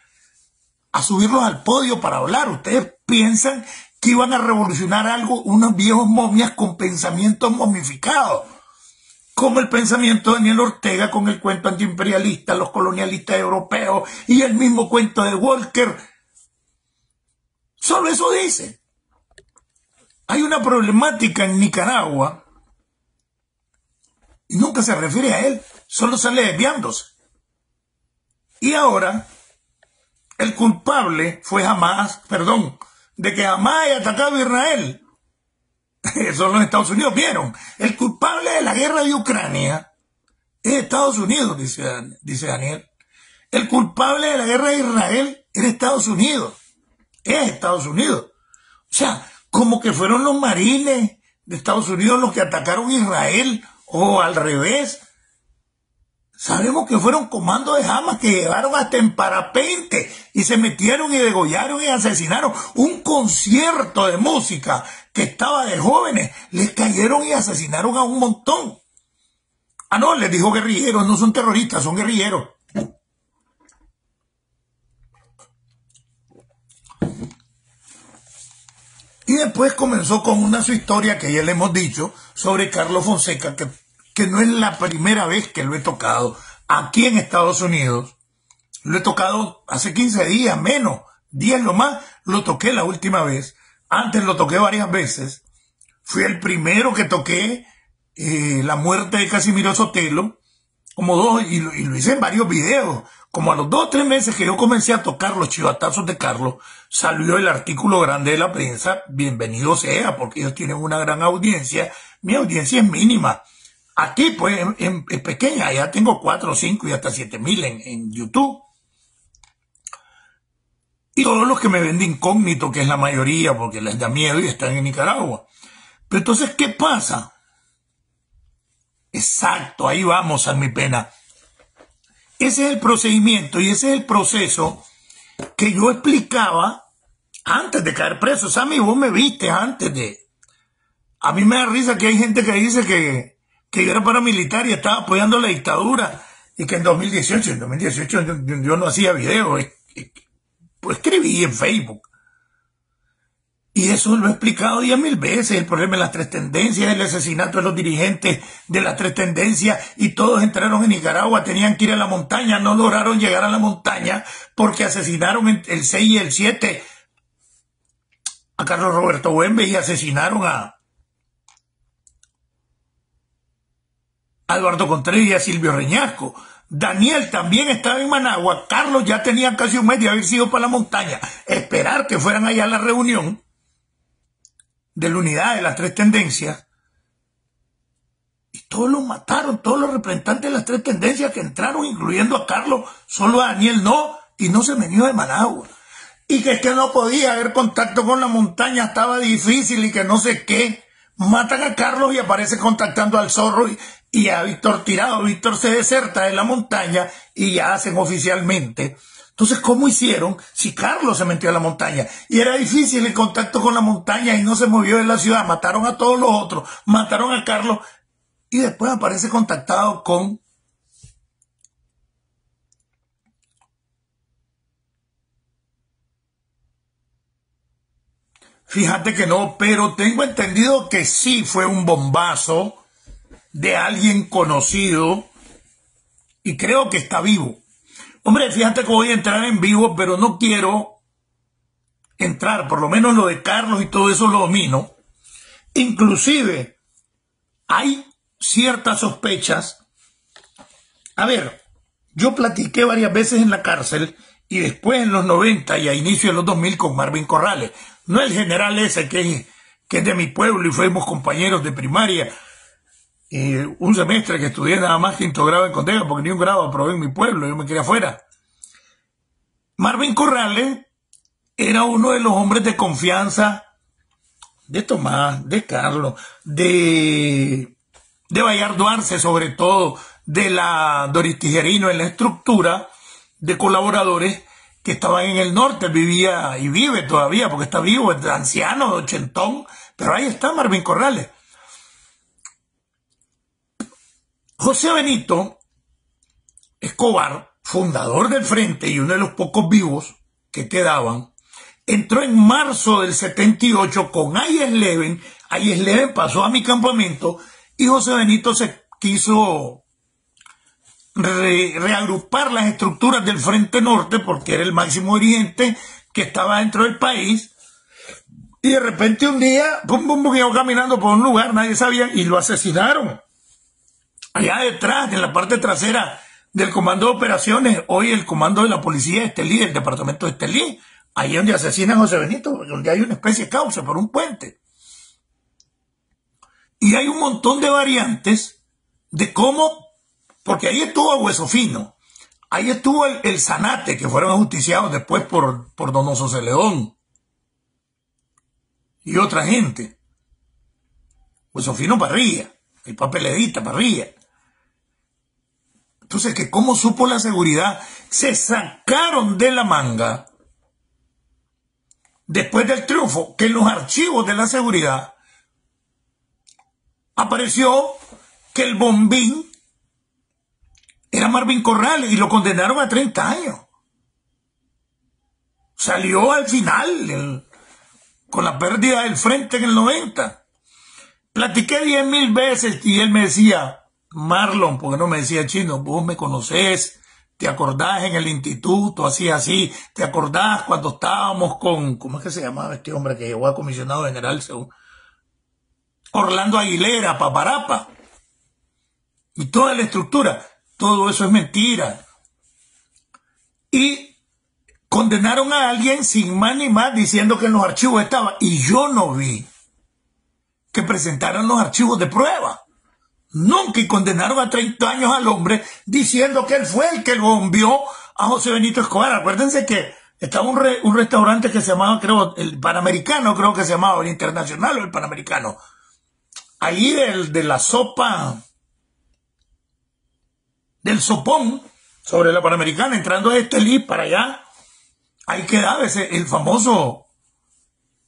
a subirlos al podio para hablar. Ustedes piensan que iban a revolucionar algo, unos viejos momias con pensamientos momificados, como el pensamiento de Daniel Ortega con el cuento antiimperialista, los colonialistas europeos y el mismo cuento de Walker. Solo eso dice. Hay una problemática en Nicaragua y nunca se refiere a él, solo sale desviándose. Y ahora el culpable fue Hamas, de que Hamas haya atacado a Israel. Eso los Estados Unidos vieron. El culpable de la guerra de Ucrania es Estados Unidos, dice Daniel. El culpable de la guerra de Israel es Estados Unidos. Es Estados Unidos. O sea, como que fueron los marines de Estados Unidos los que atacaron a Israel, o al revés. Sabemos que fueron comandos de Hamas que llevaron hasta en parapente y se metieron y degollaron y asesinaron. Un concierto de música que estaba de jóvenes, les cayeron y asesinaron a un montón. Ah, no, les dijo guerrilleros, no son terroristas, son guerrilleros. Y después comenzó con su historia que ya le hemos dicho sobre Carlos Fonseca, que no es la primera vez que lo he tocado aquí en Estados Unidos. Lo he tocado hace 15 días, menos, 10 lo más, lo toqué la última vez. Antes lo toqué varias veces. Fui el primero que toqué la muerte de Casimiro Sotelo, como dos, y lo hice en varios videos. Como a los 2 o 3 meses que yo comencé a tocar los chivatazos de Carlos, salió el artículo grande de la prensa. Bienvenido sea, porque ellos tienen una gran audiencia. Mi audiencia es mínima. Aquí, pues, es pequeña. Ya tengo 4, 5 y hasta 7,000 en YouTube. Y todos los que me ven de incógnito, que es la mayoría, porque les da miedo y están en Nicaragua. Pero entonces, ¿qué pasa? Exacto, ahí vamos, a mi pena. Ese es el procedimiento y ese es el proceso que yo explicaba antes de caer preso. Sammy, vos me viste antes de... A mí me da risa que hay gente que dice que yo era paramilitar y estaba apoyando la dictadura y que en 2018 yo no hacía videos, pues escribí en Facebook. Y eso lo he explicado 10,000 veces, el problema de las 3 tendencias, el asesinato de los dirigentes de las 3 tendencias, y todos entraron en Nicaragua, tenían que ir a la montaña, no lograron llegar a la montaña porque asesinaron el 6 y el 7 a Carlos Roberto Buembe y asesinaron a Eduardo Contreras y a Silvio Reñasco. Daniel también estaba en Managua, Carlos ya tenía casi un mes de haber sido para la montaña, esperar que fueran allá a la reunión de la unidad de las 3 tendencias, y todos los mataron, todos los representantes de las 3 tendencias que entraron, incluyendo a Carlos, solo a Daniel no, y no se venió de Managua, y que es que no podía haber contacto con la montaña, estaba difícil y que no sé qué. Matan a Carlos y aparece contactando al Zorro y a Víctor tirado. Víctor se deserta de la montaña y ya hacen oficialmente. Entonces, ¿cómo hicieron si Carlos se metió a la montaña? Y era difícil el contacto con la montaña y no se movió de la ciudad. Mataron a todos los otros, mataron a Carlos y después aparece contactado con... Fíjate que no, pero tengo entendido que sí fue un bombazo de alguien conocido y creo que está vivo. Hombre, fíjate que voy a entrar en vivo, pero no quiero entrar, por lo menos lo de Carlos y todo eso lo domino. Inclusive, hay ciertas sospechas. A ver, yo platiqué varias veces en la cárcel y después en los 90 y a inicio de los 2000 con Marvin Corrales. No el general ese que es de mi pueblo y fuimos compañeros de primaria. Un semestre que estudié nada más quinto grado en Condega, porque ni un grado aprobé en mi pueblo, yo me quedé afuera. Marvin Corrales era uno de los hombres de confianza de Tomás, de Carlos, de Bayardo Arce sobre todo, de la Doris Tijerino en la estructura de colaboradores que estaban en el norte. Vivía y vive todavía, porque está vivo, es anciano, ochentón, pero ahí está Marvin Corrales. José Benito Escobar, fundador del Frente y uno de los pocos vivos que quedaban, entró en marzo del 78 con Ayes Leven. Ayes Leven pasó a mi campamento y José Benito se quiso reagrupar las estructuras del Frente Norte porque era el máximo dirigente que estaba dentro del país. Y de repente un día, pum, pum, pum, iba caminando por un lugar, nadie sabía, y lo asesinaron. Allá detrás, en la parte trasera del comando de operaciones, hoy el comando de la policía de Estelí, el departamento de Estelí, ahí es donde asesinan a José Benito, donde hay una especie de causa por un puente. Y hay un montón de variantes de cómo, porque ahí estuvo Hueso Fino, ahí estuvo el Zanate, que fueron ajusticiados después por Donoso Celedón y otra gente. Hueso Fino Parrilla, el papeledista Parrilla. Entonces, que cómo supo la seguridad, se sacaron de la manga, después del triunfo, que en los archivos de la seguridad apareció que el bombín era Marvin Corrales y lo condenaron a 30 años. Salió al final, con la pérdida del Frente en el 90. Platiqué 10.000 veces y él me decía, Marlon, porque no me decía Chino, vos me conocés, te acordás en el instituto, así, te acordás cuando estábamos con, ¿cómo es que se llamaba este hombre que llegó a comisionado general? Orlando Aguilera, Paparapa, y toda la estructura. Todo eso es mentira. Y condenaron a alguien sin más ni más diciendo que en los archivos estaba, y yo no vi que presentaran los archivos de prueba. Nunca, y condenaron a 30 años al hombre diciendo que él fue el que lo bombió a José Benito Escobar. Acuérdense que estaba un restaurante que se llamaba, creo, el Panamericano, creo que se llamaba, el Internacional o el Panamericano. Ahí de la sopa, del sopón, sobre la Panamericana, entrando a Estelí para allá, ahí quedaba el famoso,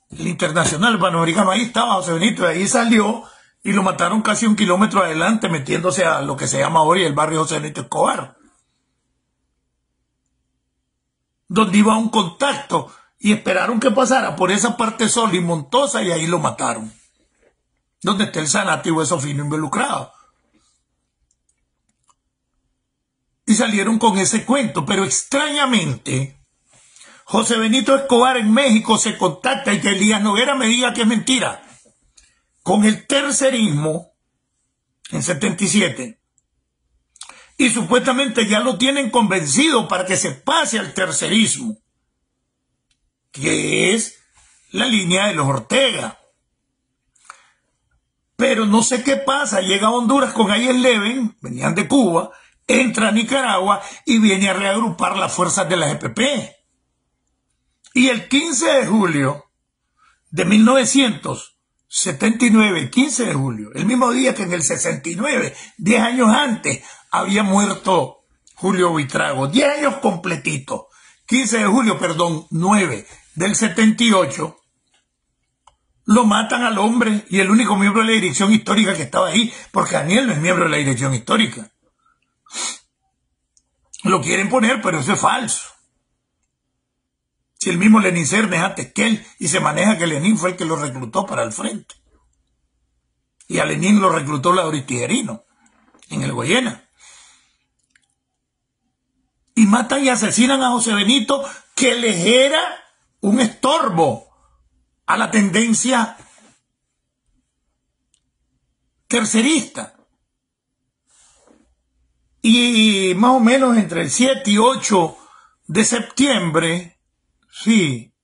el Internacional, el Panamericano, ahí estaba José Benito, y ahí salió, y lo mataron casi 1 kilómetro adelante, metiéndose a lo que se llama hoy el barrio José Benito Escobar, donde iba a un contacto, y esperaron que pasara por esa parte sola y montosa, y ahí lo mataron, donde está el Zanate y Hueso Fino involucrado. Y salieron con ese cuento, pero extrañamente José Benito Escobar en México se contacta y que Elías Noguera me diga que es mentira, con el tercerismo en 77, y supuestamente ya lo tienen convencido para que se pase al tercerismo, que es la línea de los Ortega. Pero no sé qué pasa, llega a Honduras con Ayes Leven, venían de Cuba, entra a Nicaragua y viene a reagrupar las fuerzas de la EPP. Y el 15 de julio de 1979, 15 de julio, el mismo día que en el 69, 10 años antes, había muerto Julio Buitrago, 10 años completitos, 15 de julio, perdón, 9 del 78, lo matan al hombre y el único miembro de la dirección histórica que estaba ahí, porque Daniel no es miembro de la dirección histórica. Lo quieren poner, pero eso es falso. Si el mismo Lenín Serna es antes que él, y se maneja que Lenín fue el que lo reclutó para el frente. Y a Lenín lo reclutó la Doris Tijerino, en el Goyena. Y matan y asesinan a José Benito, que les era un estorbo a la tendencia tercerista. Y más o menos entre el 7 y 8 de septiembre, sí,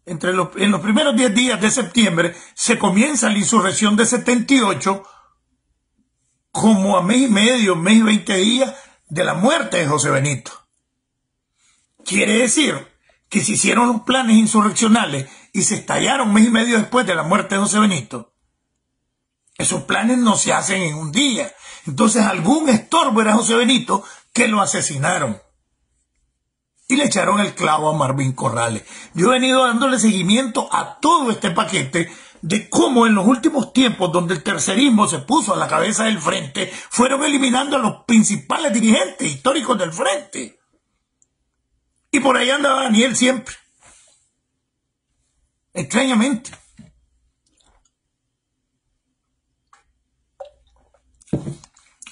en los primeros 10 días de septiembre, se comienza la insurrección de 78, como a mes y medio, mes y 20 días de la muerte de José Benito. Quiere decir que se hicieron los planes insurreccionales y se estallaron mes y medio después de la muerte de José Benito. Esos planes no se hacen en un día. Entonces algún estorbo era José Benito que lo asesinaron. Y le echaron el clavo a Marvin Corrales. Yo he venido dándole seguimiento a todo este paquete de cómo en los últimos tiempos, donde el tercerismo se puso a la cabeza del frente, fueron eliminando a los principales dirigentes históricos del frente. Y por ahí andaba Daniel siempre. Extrañamente.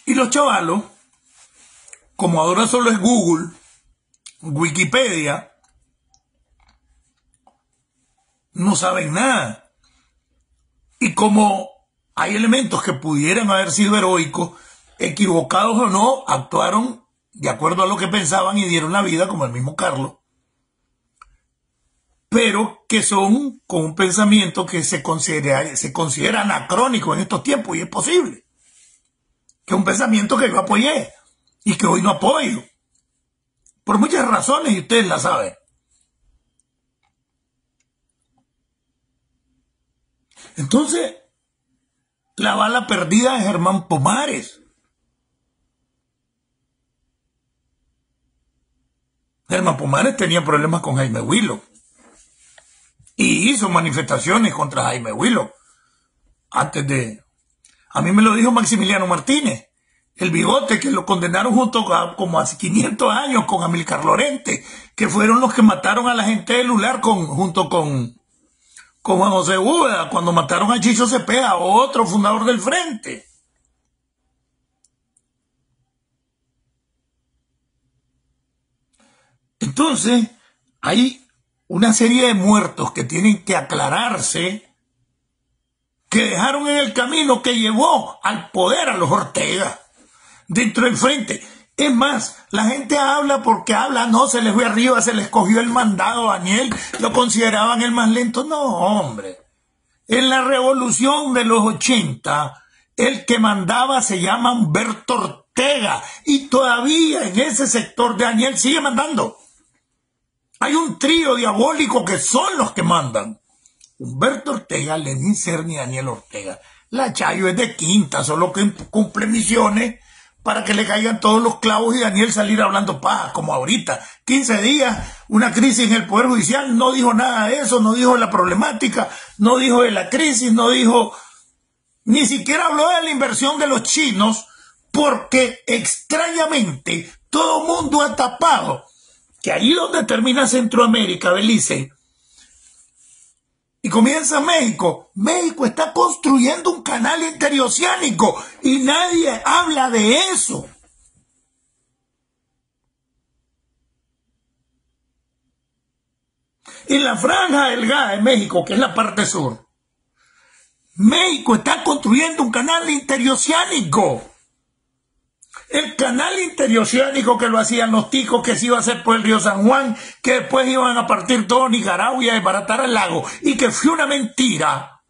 Y los chavalos, como ahora solo es Google, Wikipedia, no saben nada. Y como hay elementos que pudieran haber sido heroicos, equivocados o no, actuaron de acuerdo a lo que pensaban y dieron la vida, como el mismo Carlos, pero que son con un pensamiento que se considera anacrónico en estos tiempos, y es posible. Que es un pensamiento que yo apoyé y que hoy no apoyo. Por muchas razones, y ustedes la saben. Entonces, la bala perdida de Germán Pomares. Germán Pomares tenía problemas con Jaime Willow. Y hizo manifestaciones contra Jaime Willow. Antes de... A mí me lo dijo Maximiliano Martínez. El bigote, que lo condenaron junto a como hace 500 años con Amílcar Lorente, que fueron los que mataron a la gente de Lular junto con Juan José Úbeda, cuando mataron a Chicho Cepeda, otro fundador del Frente. Entonces, hay una serie de muertos que tienen que aclararse, que dejaron en el camino que llevó al poder a los Ortega dentro del Frente. Es más, la gente habla porque habla, no, se les fue arriba, se les cogió el mandado a Daniel, lo consideraban el más lento. No, hombre. En la revolución de los 80, el que mandaba se llama Humberto Ortega, y todavía en ese sector de Daniel sigue mandando. Hay un trío diabólico que son los que mandan. Humberto Ortega, Lenín Serna y Daniel Ortega. La Chayo es de quinta, solo que cumple misiones para que le caigan todos los clavos y Daniel salir hablando paz, como ahorita. 15 días, una crisis en el Poder Judicial, no dijo nada de eso, no dijo de la problemática, no dijo de la crisis, no dijo... Ni siquiera habló de la inversión de los chinos, porque extrañamente todo mundo ha tapado que ahí donde termina Centroamérica, Belice, y comienza México, México está construyendo un canal interoceánico y nadie habla de eso. En la franja delgada de México, que es la parte sur, México está construyendo un canal interoceánico. El canal interoceánico que lo hacían los ticos, que se iba a hacer por el río San Juan, que después iban a partir todo Nicaragua y a desbaratar el lago, y que fue una mentira,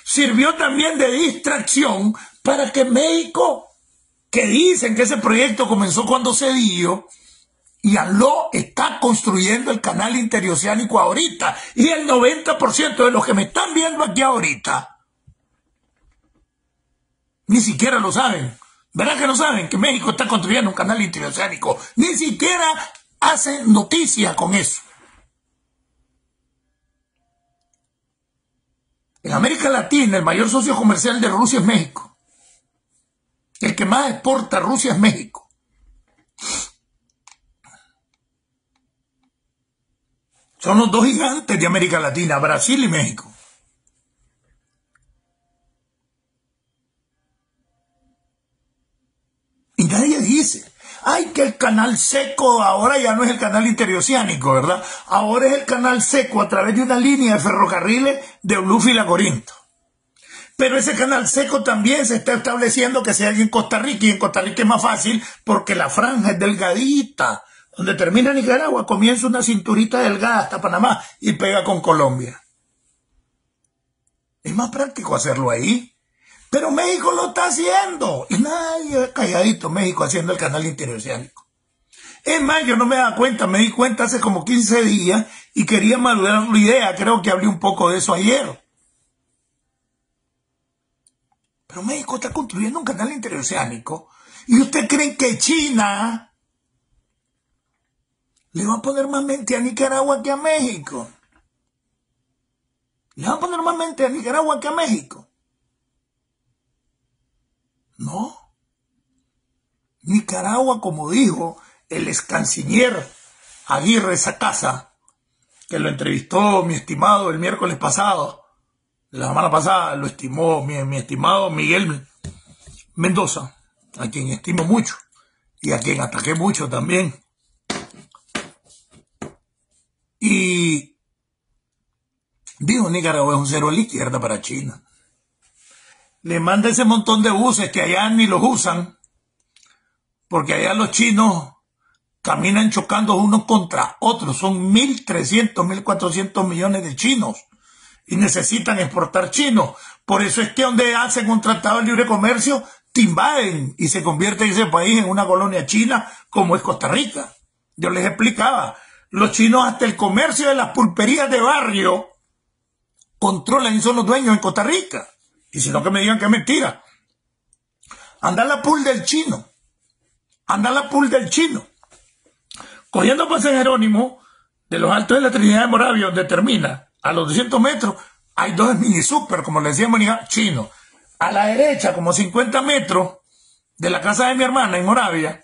sirvió también de distracción para que México, que dicen que ese proyecto comenzó cuando Cedillo, y ANLO está construyendo el canal interoceánico ahorita, y el 90% de los que me están viendo aquí ahorita ni siquiera lo saben. ¿Verdad que no saben que México está construyendo un canal interoceánico? Ni siquiera hacen noticia con eso. En América Latina, el mayor socio comercial de Rusia es México. El que más exporta a Rusia es México. Son los dos gigantes de América Latina, Brasil y México. Y nadie dice, ay, que el canal seco ahora ya no es el canal interoceánico, ¿verdad? Ahora es el canal seco a través de una línea de ferrocarriles de Olúfila a Corinto. Pero ese canal seco también se está estableciendo que sea en Costa Rica, y en Costa Rica es más fácil porque la franja es delgadita. Donde termina Nicaragua comienza una cinturita delgada hasta Panamá y pega con Colombia. Es más práctico hacerlo ahí. Pero México lo está haciendo. Y nadie, calladito, México haciendo el canal interoceánico. Es más, yo no me daba cuenta, me di cuenta hace como 15 días y quería madurar la idea. Creo que hablé un poco de eso ayer. Pero México está construyendo un canal interoceánico. ¿Y usted cree que China le va a poner más mente a Nicaragua que a México? ¿Le va a poner más mente a Nicaragua que a México? No. Nicaragua, como dijo el ex canciller Aguirre Sacasa, que lo entrevistó mi estimado el miércoles pasado, la semana pasada, lo estimó mi estimado Miguel Mendoza, a quien estimo mucho y a quien ataqué mucho también. Y dijo, Nicaragua es un cero a la izquierda para China. Le manda ese montón de buses que allá ni los usan, porque allá los chinos caminan chocando unos contra otros. Son 1.300, 1.400 millones de chinos y necesitan exportar chinos. Por eso es que donde hacen un tratado de libre comercio, te invaden y se convierte ese país en una colonia china como es Costa Rica. Yo les explicaba, los chinos hasta el comercio de las pulperías de barrio controlan y son los dueños en Costa Rica. Y si no, que me digan que es mentira. Anda la pool del chino. Anda la pool del chino. Cogiendo para San Jerónimo, de los Altos de la Trinidad de Moravia, donde termina, a los 200 metros, hay dos mini super, como le decíamos, chinos. A la derecha, como 50 metros, de la casa de mi hermana en Moravia,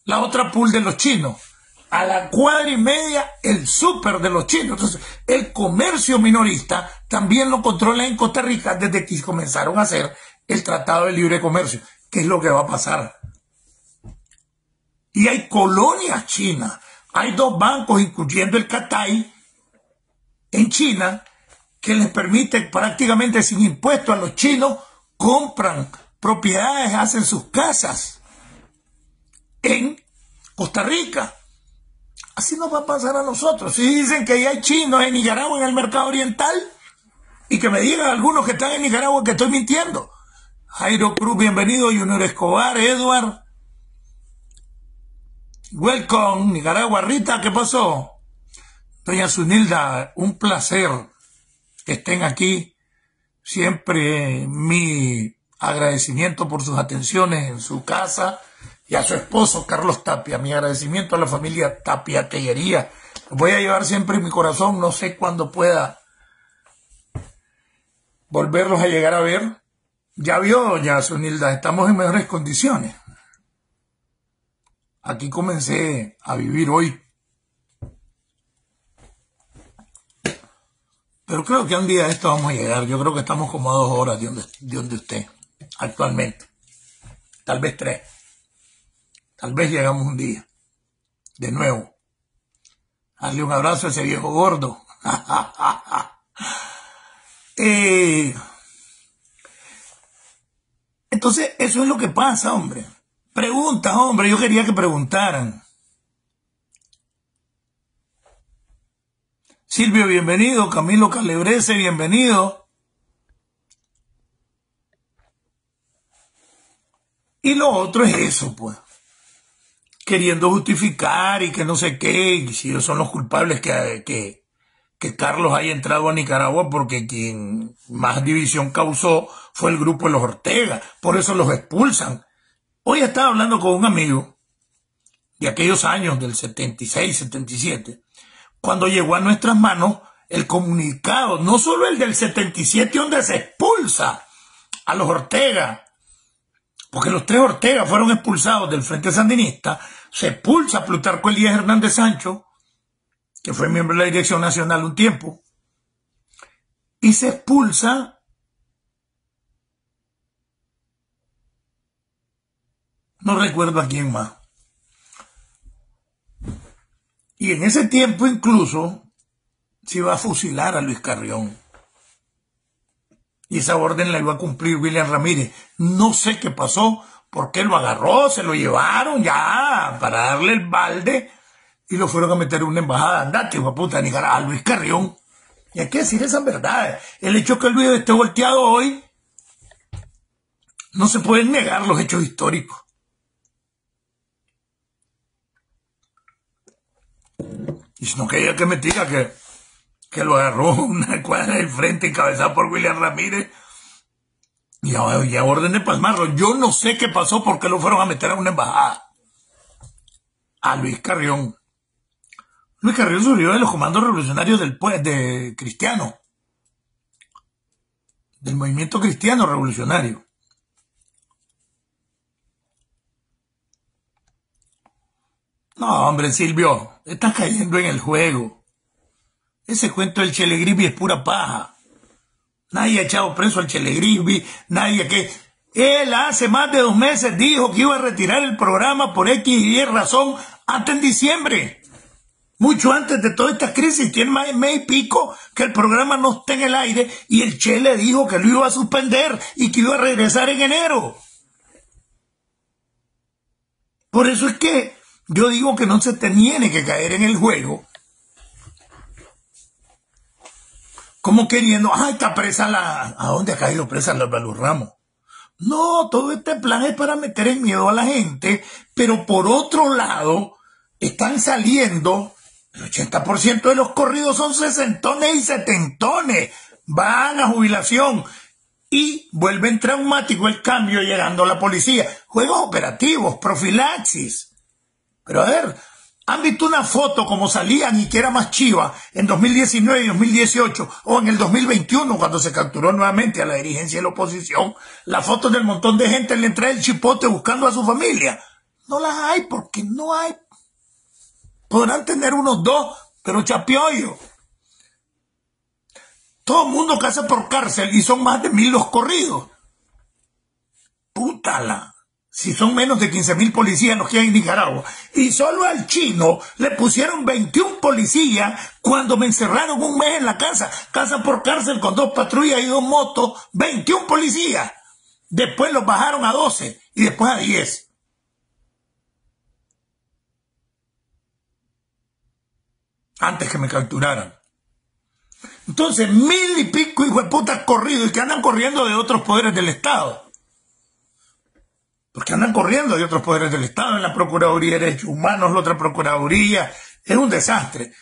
la otra pool de los chinos. A la cuadra y media, el súper de los chinos. Entonces, el comercio minorista también lo controla en Costa Rica desde que comenzaron a hacer el Tratado de Libre Comercio. ¿Qué es lo que va a pasar? Y hay colonias chinas. Hay dos bancos, incluyendo el Cathay, en China, que les permite prácticamente sin impuestos a los chinos, compran propiedades, hacen sus casas en Costa Rica. Así nos va a pasar a nosotros. Si dicen que ya hay chinos en Nicaragua en el mercado oriental, y que me digan algunos que están en Nicaragua que estoy mintiendo. Jairo Cruz, bienvenido. Junior Escobar, Edward. Welcome, Nicaragua. Rita, ¿qué pasó? Doña Zunilda, un placer que estén aquí. Siempre mi agradecimiento por sus atenciones en su casa. Y a su esposo, Carlos Tapia, mi agradecimiento a la familia Tapia Tellería. Los voy a llevar siempre en mi corazón, no sé cuándo pueda volverlos a llegar a ver. Ya vio, doña Zunilda, estamos en mejores condiciones. Aquí comencé a vivir hoy. Pero creo que un día de esto vamos a llegar. Yo creo que estamos como a 2 horas de donde usted, actualmente. Tal vez 3. Tal vez llegamos un día, de nuevo. Darle un abrazo a ese viejo gordo. Entonces, eso es lo que pasa, hombre. Preguntas, hombre, yo quería que preguntaran. Silvio, bienvenido. Camilo Calebrese, bienvenido. Y lo otro es eso, pues. Queriendo justificar y que no sé qué, y si ellos son los culpables que Carlos haya entrado a Nicaragua, porque quien más división causó fue el grupo de los Ortega, por eso los expulsan. Hoy estaba hablando con un amigo de aquellos años del 76, 77, cuando llegó a nuestras manos el comunicado, no solo el del 77, donde se expulsa a los Ortega, porque los 3 Ortega fueron expulsados del Frente Sandinista. Se expulsa a Plutarco Elías Hernández Sancho, que fue miembro de la Dirección Nacional un tiempo, y se expulsa no recuerdo a quién más. Y en ese tiempo incluso se iba a fusilar a Luis Carrión. Y esa orden la iba a cumplir William Ramírez. No sé qué pasó, por qué lo agarró, se lo llevaron ya para darle el balde y lo fueron a meter en una embajada. Andate, hijo de puta, Nicaragua, a Luis Carrión. Y hay que decir esas verdades. El hecho que el video esté volteado hoy, no se pueden negar los hechos históricos. Y si no quería que me diga que lo agarró una cuadra del frente encabezado por William Ramírez y a orden de palmarlo. Yo no sé qué pasó, por qué lo fueron a meter a una embajada. A Luis Carrión. Luis Carrión surgió de los comandos revolucionarios de cristiano, del movimiento cristiano revolucionario. No, hombre, Silvio, estás cayendo en el juego. Ese cuento del Chele Grisby es pura paja. Nadie ha echado preso al Chele Grisby, nadie que... Él hace más de 2 meses dijo que iba a retirar el programa por X y Y razón hasta en diciembre. Mucho antes de toda esta crisis, tiene más de mes y pico que el programa no está en el aire y el Chele dijo que lo iba a suspender y que iba a regresar en enero. Por eso es que yo digo que no se tiene que caer en el juego como queriendo, está presa ¿a dónde ha caído presa la Baluz Ramos? No, todo este plan es para meter en miedo a la gente, pero por otro lado, están saliendo, el 80% de los corridos son sesentones y setentones, van a jubilación y vuelven traumático el cambio llegando a la policía. Juegos operativos, profilaxis. Pero a ver, ¿han visto una foto como salían y que era más chiva en 2019 y 2018 o en el 2021 cuando se capturó nuevamente a la dirigencia de la oposición? Las fotos del montón de gente en la entrada del Chipote buscando a su familia. No las hay porque no hay. Podrán tener unos 2, pero chapiollo. Todo el mundo caza por cárcel y son más de 1000 los corridos. Pútala. Si son menos de 15.000 policías los que hay en Nicaragua. Y solo al chino le pusieron 21 policías cuando me encerraron un mes en la casa. Casa por cárcel con 2 patrullas y 2 motos. 21 policías. Después los bajaron a 12 y después a 10. Antes que me capturaran. Entonces, 1000 y pico hijueputas corridos y que andan corriendo de otros poderes del Estado. Porque andan corriendo de otros poderes del Estado, en la Procuraduría de Derechos Humanos, la otra Procuraduría, es un desastre.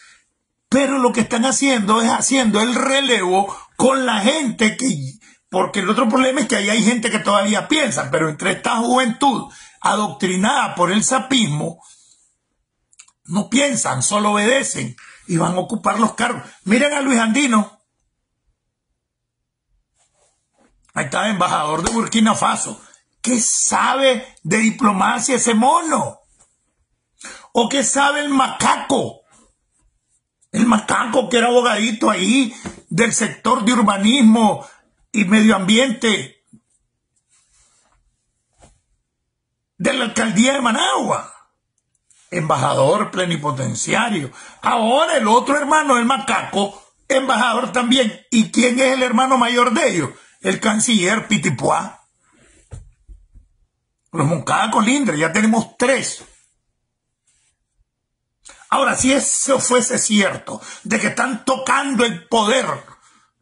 Pero lo que están haciendo es haciendo el relevo con la gente porque el otro problema es que ahí hay gente que todavía piensa, pero entre esta juventud adoctrinada por el sapismo, no piensan, solo obedecen y van a ocupar los cargos. Miren a Luis Andino. Ahí está, embajador de Burkina Faso. ¿Qué sabe de diplomacia ese mono? ¿O qué sabe el macaco? El macaco que era abogadito ahí del sector de urbanismo y medio ambiente de la alcaldía de Managua. Embajador plenipotenciario. Ahora el otro hermano del macaco, embajador también. ¿Y quién es el hermano mayor de ellos? El canciller Pitipuá. Los Moncada Colindres, ya tenemos 3. Ahora, si eso fuese cierto, de que están tocando el poder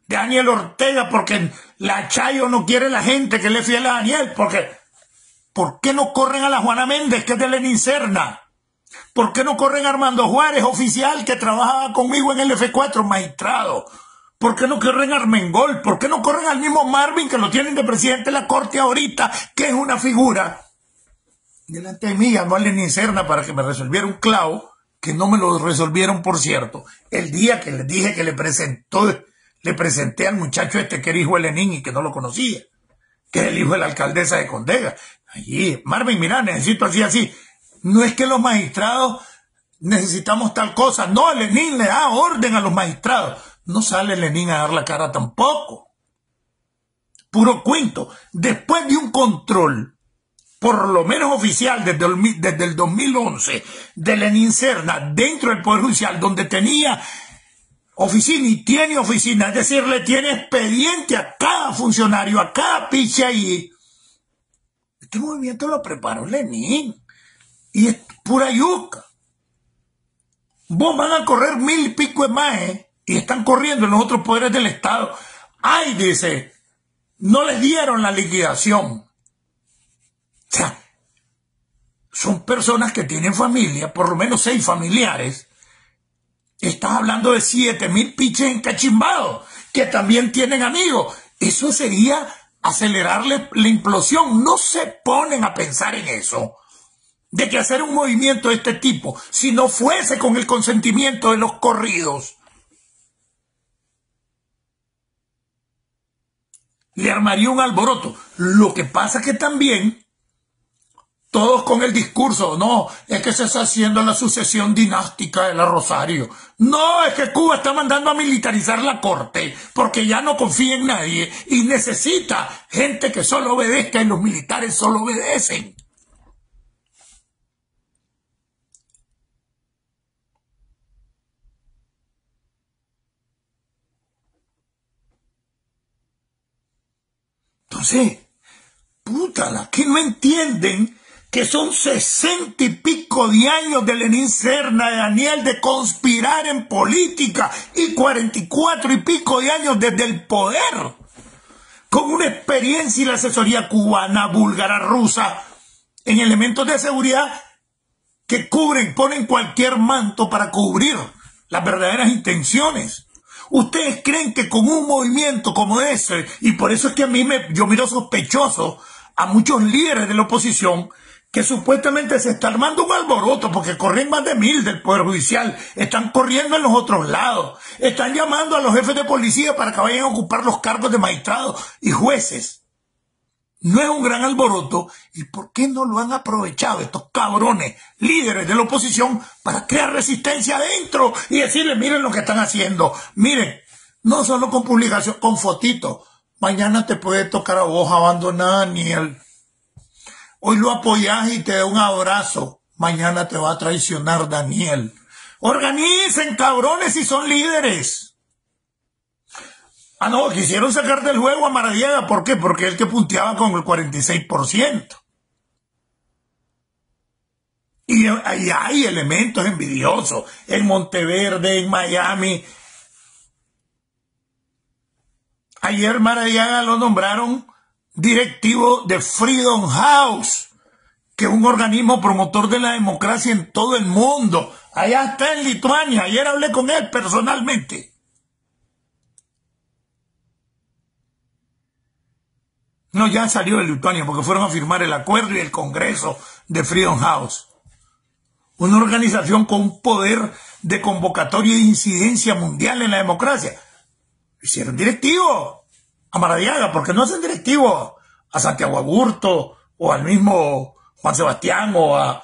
de Daniel Ortega porque la Chayo no quiere la gente que le fiel a Daniel, porque ¿por qué no corren a la Juana Méndez, que es de Lenin Serna? ¿Por qué no corren a Armando Juárez, oficial que trabajaba conmigo en el F4, magistrado? ¿Por qué no corren a Armengol? ¿Por qué no corren al mismo Marvin, que lo tienen de presidente de la Corte ahorita, que es una figura? Delante de mí llamó a Lenin Serna para que me resolviera un clavo, que no me lo resolvieron, por cierto. El día que les dije que le presenté al muchacho este que era hijo de Lenin y que no lo conocía, que es el hijo de la alcaldesa de Condega. Allí, Marvin, mira, necesito así. No es que los magistrados necesitamos tal cosa. No, Lenin le da orden a los magistrados. No sale Lenin a dar la cara tampoco. Puro cuento. Después de un control, por lo menos oficial, desde el 2011, de Lenin Serna, dentro del Poder Judicial, donde tenía oficina y tiene oficina, es decir, le tiene expediente a cada funcionario, a cada piche ahí. Este movimiento lo preparó Lenin. Y es pura yuca. Vos van a correr 1000 y pico de más, y están corriendo en los otros poderes del Estado. Ay, dice, no les dieron la liquidación. O sea, son personas que tienen familia, por lo menos 6 familiares. Estás hablando de 7000 piches encachimbados, que también tienen amigos. Eso sería acelerarle la implosión. No se ponen a pensar en eso, de que hacer un movimiento de este tipo, si no fuese con el consentimiento de los corridos, le armaría un alboroto. Lo que pasa es que también todos con el discurso, no, es que se está haciendo la sucesión dinástica de la Rosario. No, es que Cuba está mandando a militarizar la corte porque ya no confía en nadie y necesita gente que solo obedezca, y los militares solo obedecen. Entonces, pútala, que no entienden que son 60 y pico de años de Lenín Serna, de Daniel, de conspirar en política, y 44 y pico de años desde el poder, con una experiencia y la asesoría cubana, búlgara, rusa, en elementos de seguridad que cubren, ponen cualquier manto para cubrir las verdaderas intenciones. ¿Ustedes creen que con un movimiento como ese, y por eso es que yo miro sospechoso a muchos líderes de la oposición, que supuestamente se está armando un alboroto porque corren más de 1000 del Poder Judicial, están corriendo en los otros lados, están llamando a los jefes de policía para que vayan a ocupar los cargos de magistrados y jueces? No es un gran alboroto. ¿Y por qué no lo han aprovechado estos cabrones líderes de la oposición para crear resistencia adentro y decirles, miren lo que están haciendo? Miren, no solo con publicación, con fotitos. Mañana te puede tocar a vos abandonar, Daniel. Hoy lo apoyás y te da un abrazo. Mañana te va a traicionar, Daniel. Organicen, cabrones, si son líderes. Ah, no, quisieron sacar del juego a Maradiaga. ¿Por qué? Porque es el que punteaba con el 46%. Y ahí hay elementos envidiosos. En Monteverde, en Miami. Ayer Maradiaga lo nombraron directivo de Freedom House, que es un organismo promotor de la democracia en todo el mundo. Allá está en Lituania. Ayer hablé con él personalmente. No, ya salió de Lituania porque fueron a firmar el acuerdo y el congreso de Freedom House. Una organización con un poder de convocatoria e incidencia mundial en la democracia. Hicieron directivo a Maradiaga, porque no hacen directivo a Santiago Aburto o al mismo Juan Sebastián o a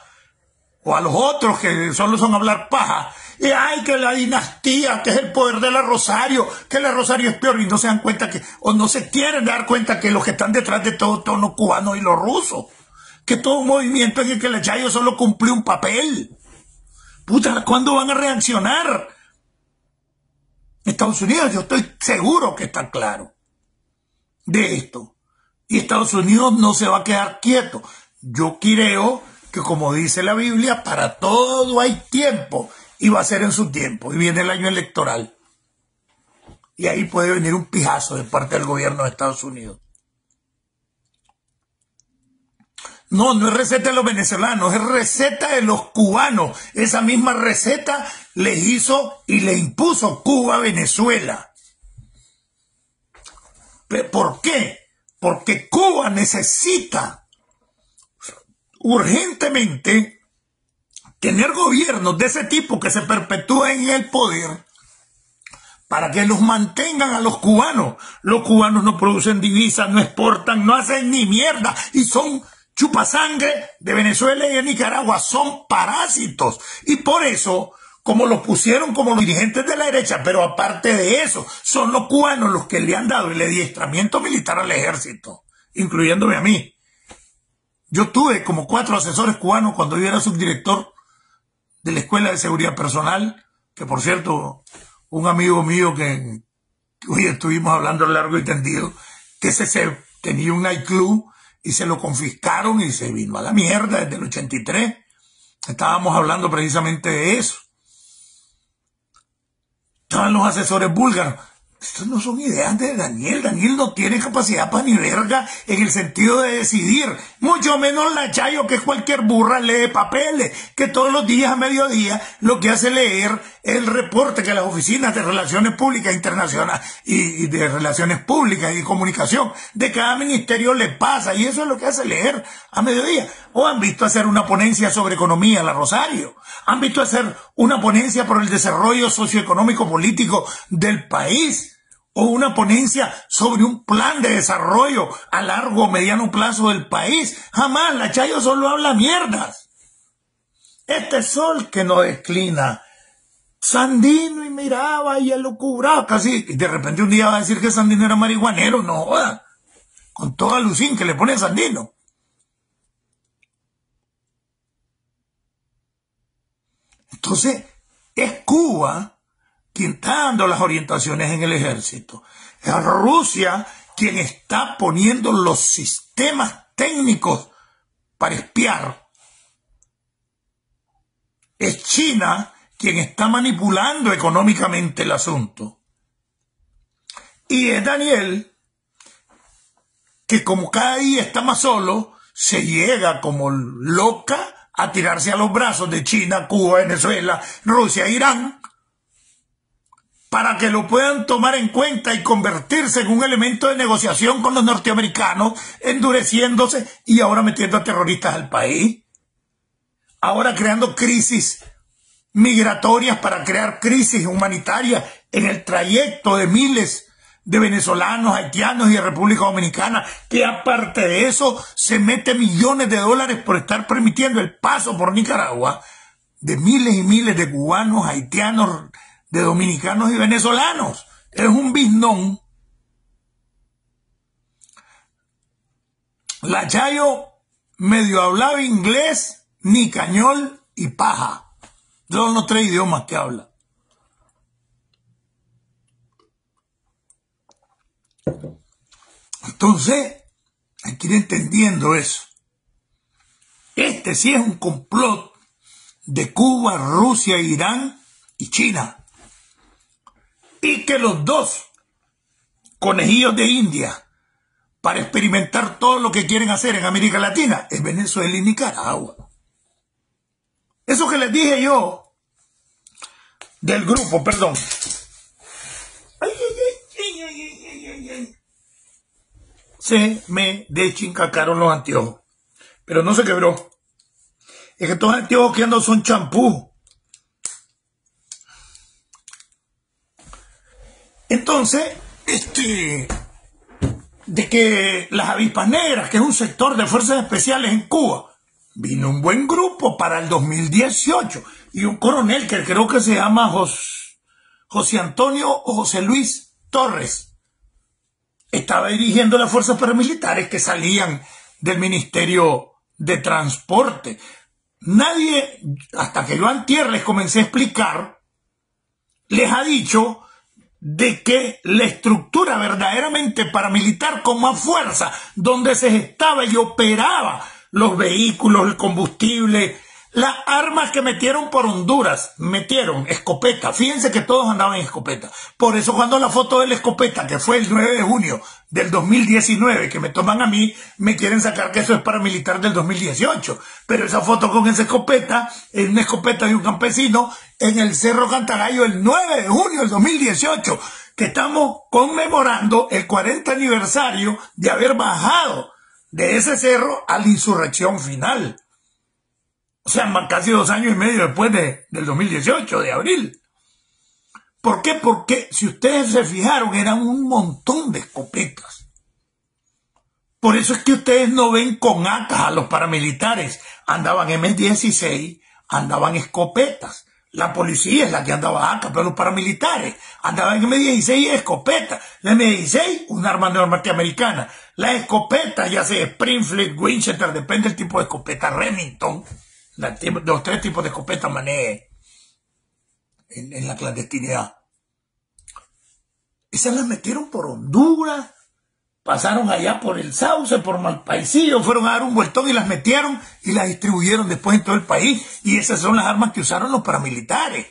los otros que solo son hablar paja. Y ay, que la dinastía, que es el poder de la Rosario, que la Rosario es peor, y no se dan cuenta que, o no se quieren dar cuenta que los que están detrás de todo, todos los cubanos y los rusos, que todo un movimiento en el que el Chayo solo cumplió un papel. Puta, ¿cuándo van a reaccionar? Estados Unidos, yo estoy seguro que está claro de esto. Y Estados Unidos no se va a quedar quieto. Yo creo que, como dice la Biblia, para todo hay tiempo. Y va a ser en su tiempo. Y viene el año electoral. Y ahí puede venir un pijazo de parte del gobierno de Estados Unidos. No, no es receta de los venezolanos, es receta de los cubanos. Esa misma receta les hizo y le impuso Cuba a Venezuela. ¿Por qué? Porque Cuba necesita urgentemente tener gobiernos de ese tipo que se perpetúen en el poder para que los mantengan a los cubanos. Los cubanos no producen divisas, no exportan, no hacen ni mierda y son chupasangre de Venezuela y de Nicaragua, son parásitos. Y por eso, como los pusieron como los dirigentes de la derecha, pero aparte de eso, son los cubanos los que le han dado el adiestramiento militar al ejército, incluyéndome a mí. Yo tuve como 4 asesores cubanos cuando yo era subdirector de la Escuela de Seguridad Personal, que por cierto, un amigo mío que hoy estuvimos hablando largo y tendido, que tenía un nightclub y se lo confiscaron y se vino a la mierda desde el 83. Estábamos hablando precisamente de eso. Estaban los asesores búlgaros. Estas no son ideas de Daniel. Daniel no tiene capacidad para ni verga en el sentido de decidir. Mucho menos la Chayo, que cualquier burra lee papeles, que todos los días a mediodía lo que hace leer el reporte que las oficinas de Relaciones Públicas Internacionales y de Relaciones Públicas y Comunicación de cada ministerio le pasa. Y eso es lo que hace leer a mediodía. O han visto hacer una ponencia sobre economía, la Rosario. Han visto hacer una ponencia por el desarrollo socioeconómico político del país. O una ponencia sobre un plan de desarrollo a largo o mediano plazo del país. Jamás. La Chayo solo habla mierdas. Este sol que no declina. Sandino, y miraba y elucubraba casi. Y de repente un día va a decir que Sandino era marihuanero. No joda. Con toda alucín que le pone Sandino. Entonces, es Cuba quien está dando las orientaciones en el ejército. Es Rusia quien está poniendo los sistemas técnicos para espiar. Es China quien está manipulando económicamente el asunto. Y es Daniel que, como cada día está más solo, se llega como loca a tirarse a los brazos de China, Cuba, Venezuela, Rusia, Irán, para que lo puedan tomar en cuenta y convertirse en un elemento de negociación con los norteamericanos, endureciéndose y ahora metiendo a terroristas al país. Ahora creando crisis migratorias para crear crisis humanitarias en el trayecto de miles de venezolanos, haitianos y de República Dominicana, que aparte de eso se mete millones de dólares por estar permitiendo el paso por Nicaragua de miles y miles de cubanos, haitianos, de dominicanos y venezolanos. Es un biznón. La Chayo medio hablaba inglés, nicañol y paja. Son los tres idiomas que habla. Entonces, hay que ir entendiendo eso. Este sí es un complot de Cuba, Rusia, Irán y China. Y que los dos conejillos de India para experimentar todo lo que quieren hacer en América Latina es Venezuela y Nicaragua. Eso que les dije yo del grupo, perdón. Se me deschincacaron los anteojos, pero no se quebró. Es que estos anteojos que ando son champú. Entonces, de que las avispas negras, que es un sector de fuerzas especiales en Cuba, vino un buen grupo para el 2018 y un coronel que creo que se llama José Antonio o José Luis Torres estaba dirigiendo las fuerzas paramilitares que salían del Ministerio de Transporte. Nadie, hasta que yo antier les comencé a explicar, les ha dicho de que la estructura verdaderamente paramilitar con más fuerza, donde se gestaba y operaba los vehículos, el combustible, las armas que metieron por Honduras, metieron escopeta. Fíjense que todos andaban en escopeta. Por eso cuando la foto de la escopeta, que fue el 9 de junio del 2019, que me toman a mí, me quieren sacar que eso es paramilitar del 2018. Pero esa foto con esa escopeta es una escopeta de un campesino en el Cerro Cantagallo el 9 de junio del 2018, que estamos conmemorando el 40 aniversario de haber bajado de ese cerro a la insurrección final. O sea, casi 2 años y medio después del 2018, de abril. ¿Por qué? Porque si ustedes se fijaron, eran un montón de escopetas. Por eso es que ustedes no ven con AK a los paramilitares. Andaban M16, andaban escopetas. La policía es la que andaba AK, pero los paramilitares andaban M16 y escopeta. La M16, un arma norteamericana. La escopeta, ya sea Springfield, Winchester, depende del tipo de escopeta, Remington. Los 3 tipos de escopeta manejé en la clandestinidad. Esas las metieron por Honduras, pasaron allá por el Sauce, por Malpaisillo, fueron a dar un vueltón y las metieron y las distribuyeron después en todo el país. Y esas son las armas que usaron los paramilitares.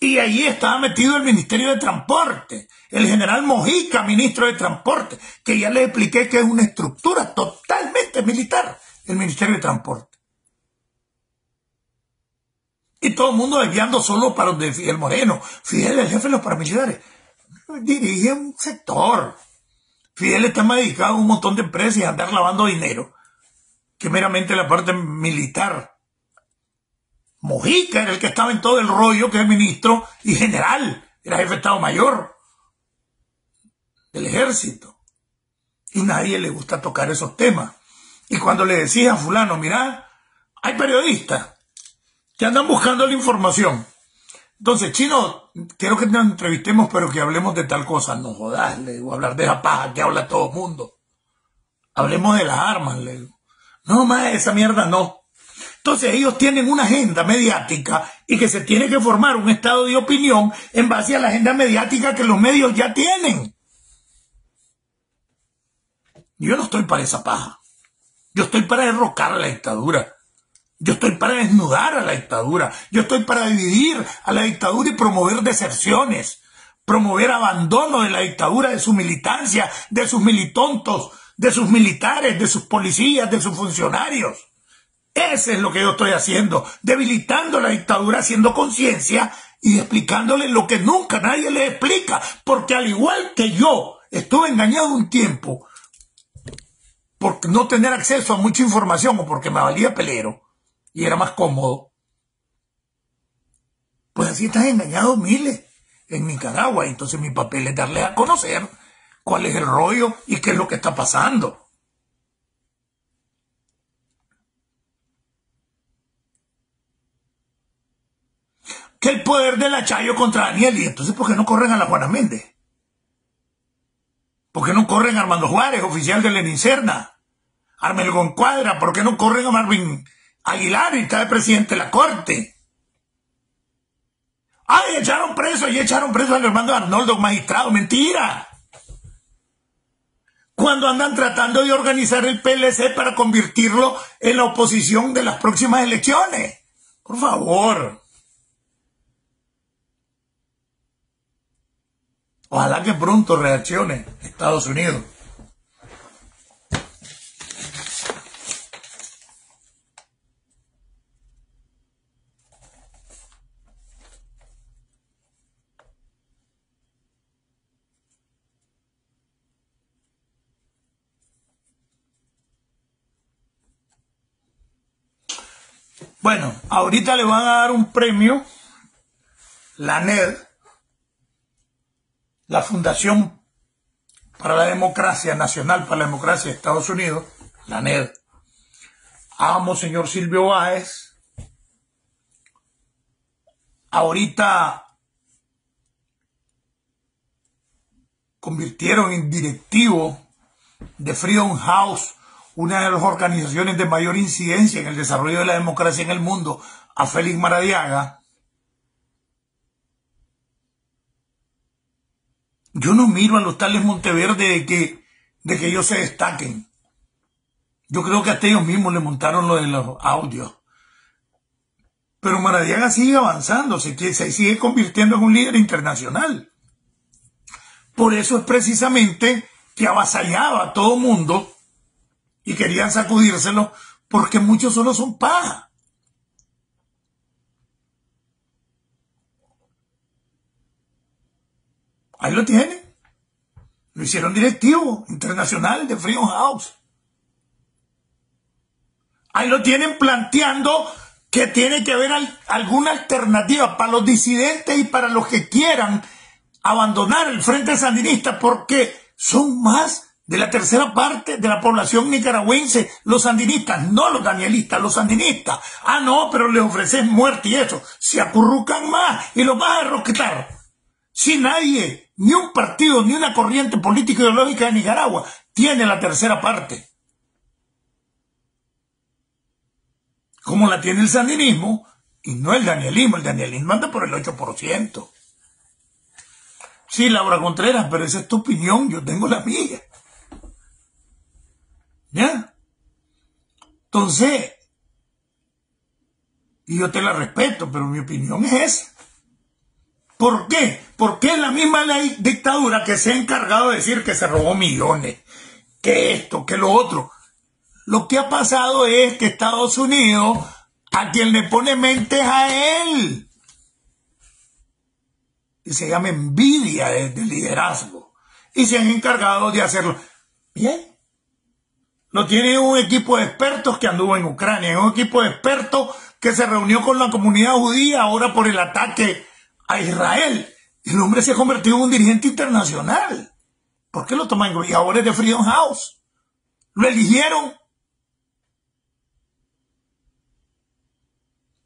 Y ahí estaba metido el Ministerio de Transporte, el general Mojica, ministro de Transporte, que ya les expliqué que es una estructura totalmente militar, el Ministerio de Transporte. Y todo el mundo desviando solo para donde Fidel Moreno. Fidel, el jefe de los paramilitares, dirige un sector. Fidel está más dedicado a un montón de empresas y a andar lavando dinero que meramente la parte militar. Mojica era el que estaba en todo el rollo, que es el ministro y general, era jefe de Estado Mayor del ejército. Y nadie le gusta tocar esos temas. Y cuando le decís a fulano, mira, hay periodistas que andan buscando la información. Entonces, Chino, quiero que nos entrevistemos, pero que hablemos de tal cosa. No jodas, le digo, hablar de la paja que habla todo el mundo. Hablemos de las armas, le digo. No, más esa mierda no. Entonces ellos tienen una agenda mediática y que se tiene que formar un estado de opinión en base a la agenda mediática que los medios ya tienen. Yo no estoy para esa paja. Yo estoy para derrocar a la dictadura. Yo estoy para desnudar a la dictadura. Yo estoy para dividir a la dictadura y promover deserciones, promover abandono de la dictadura, de su militancia, de sus militontos, de sus militares, de sus policías, de sus funcionarios. Ese es lo que yo estoy haciendo, debilitando la dictadura, haciendo conciencia y explicándole lo que nunca nadie le explica, porque al igual que yo estuve engañado un tiempo por no tener acceso a mucha información o porque me valía pelero y era más cómodo, pues así están engañados miles en Nicaragua. Entonces mi papel es darles a conocer cuál es el rollo y qué es lo que está pasando. Que el poder de la Chayo contra Daniel. Y entonces, ¿por qué no corren a la Juana Méndez? ¿Por qué no corren a Armando Juárez, oficial de Lenin Serna? Armel Goncuadra, ¿por qué no corren a Marvin Aguilar y está de presidente de la Corte? ¡Ay, echaron preso! Y echaron preso al hermano Arnoldo, magistrado. ¡Mentira! Cuando andan tratando de organizar el PLC para convertirlo en la oposición de las próximas elecciones. Por favor. Ojalá que pronto reaccione Estados Unidos. Bueno, ahorita le van a dar un premio, la NED, la Fundación para la Democracia, Nacional para la Democracia de Estados Unidos, la NED, a Monseñor Silvio Báez. Ahorita convirtieron en directivo de Freedom House, una de las organizaciones de mayor incidencia en el desarrollo de la democracia en el mundo, a Félix Maradiaga. Yo no miro a los tales Monteverde de que ellos se destaquen. Yo creo que hasta ellos mismos le montaron lo de los audios. Pero Maradiaga sigue avanzando, se sigue convirtiendo en un líder internacional. Por eso es precisamente que avasallaba a todo mundo y querían sacudírselo, porque muchos solo son paja. Ahí lo tienen. Lo hicieron directivo internacional de Freedom House. Ahí lo tienen planteando que tiene que haber alguna alternativa para los disidentes y para los que quieran abandonar el Frente Sandinista, porque son más de la tercera parte de la población nicaragüense, los sandinistas, no los danielistas, los sandinistas. Ah, no, pero les ofreces muerte y eso. Se acurrucan más y los vas a derrocar. Si nadie, ni un partido, ni una corriente política ideológica de Nicaragua tiene la tercera parte, como la tiene el sandinismo, y no el danielismo anda por el 8%. Sí, Laura Contreras, pero esa es tu opinión, yo tengo la mía. ¿Ya? Entonces, y yo te la respeto, pero mi opinión es esa. ¿Por qué? Porque es la misma dictadura que se ha encargado de decir que se robó millones, que esto, que lo otro. Lo que ha pasado es que Estados Unidos, a quien le pone mente es a él. Y se llama envidia de liderazgo. Y se han encargado de hacerlo. Bien. Lo tiene un equipo de expertos que anduvo en Ucrania, un equipo de expertos que se reunió con la comunidad judía ahora por el ataque a Israel. El hombre se ha convertido en un dirigente internacional. ¿Por qué lo toman? Y ahora es de Freedom House. Lo eligieron.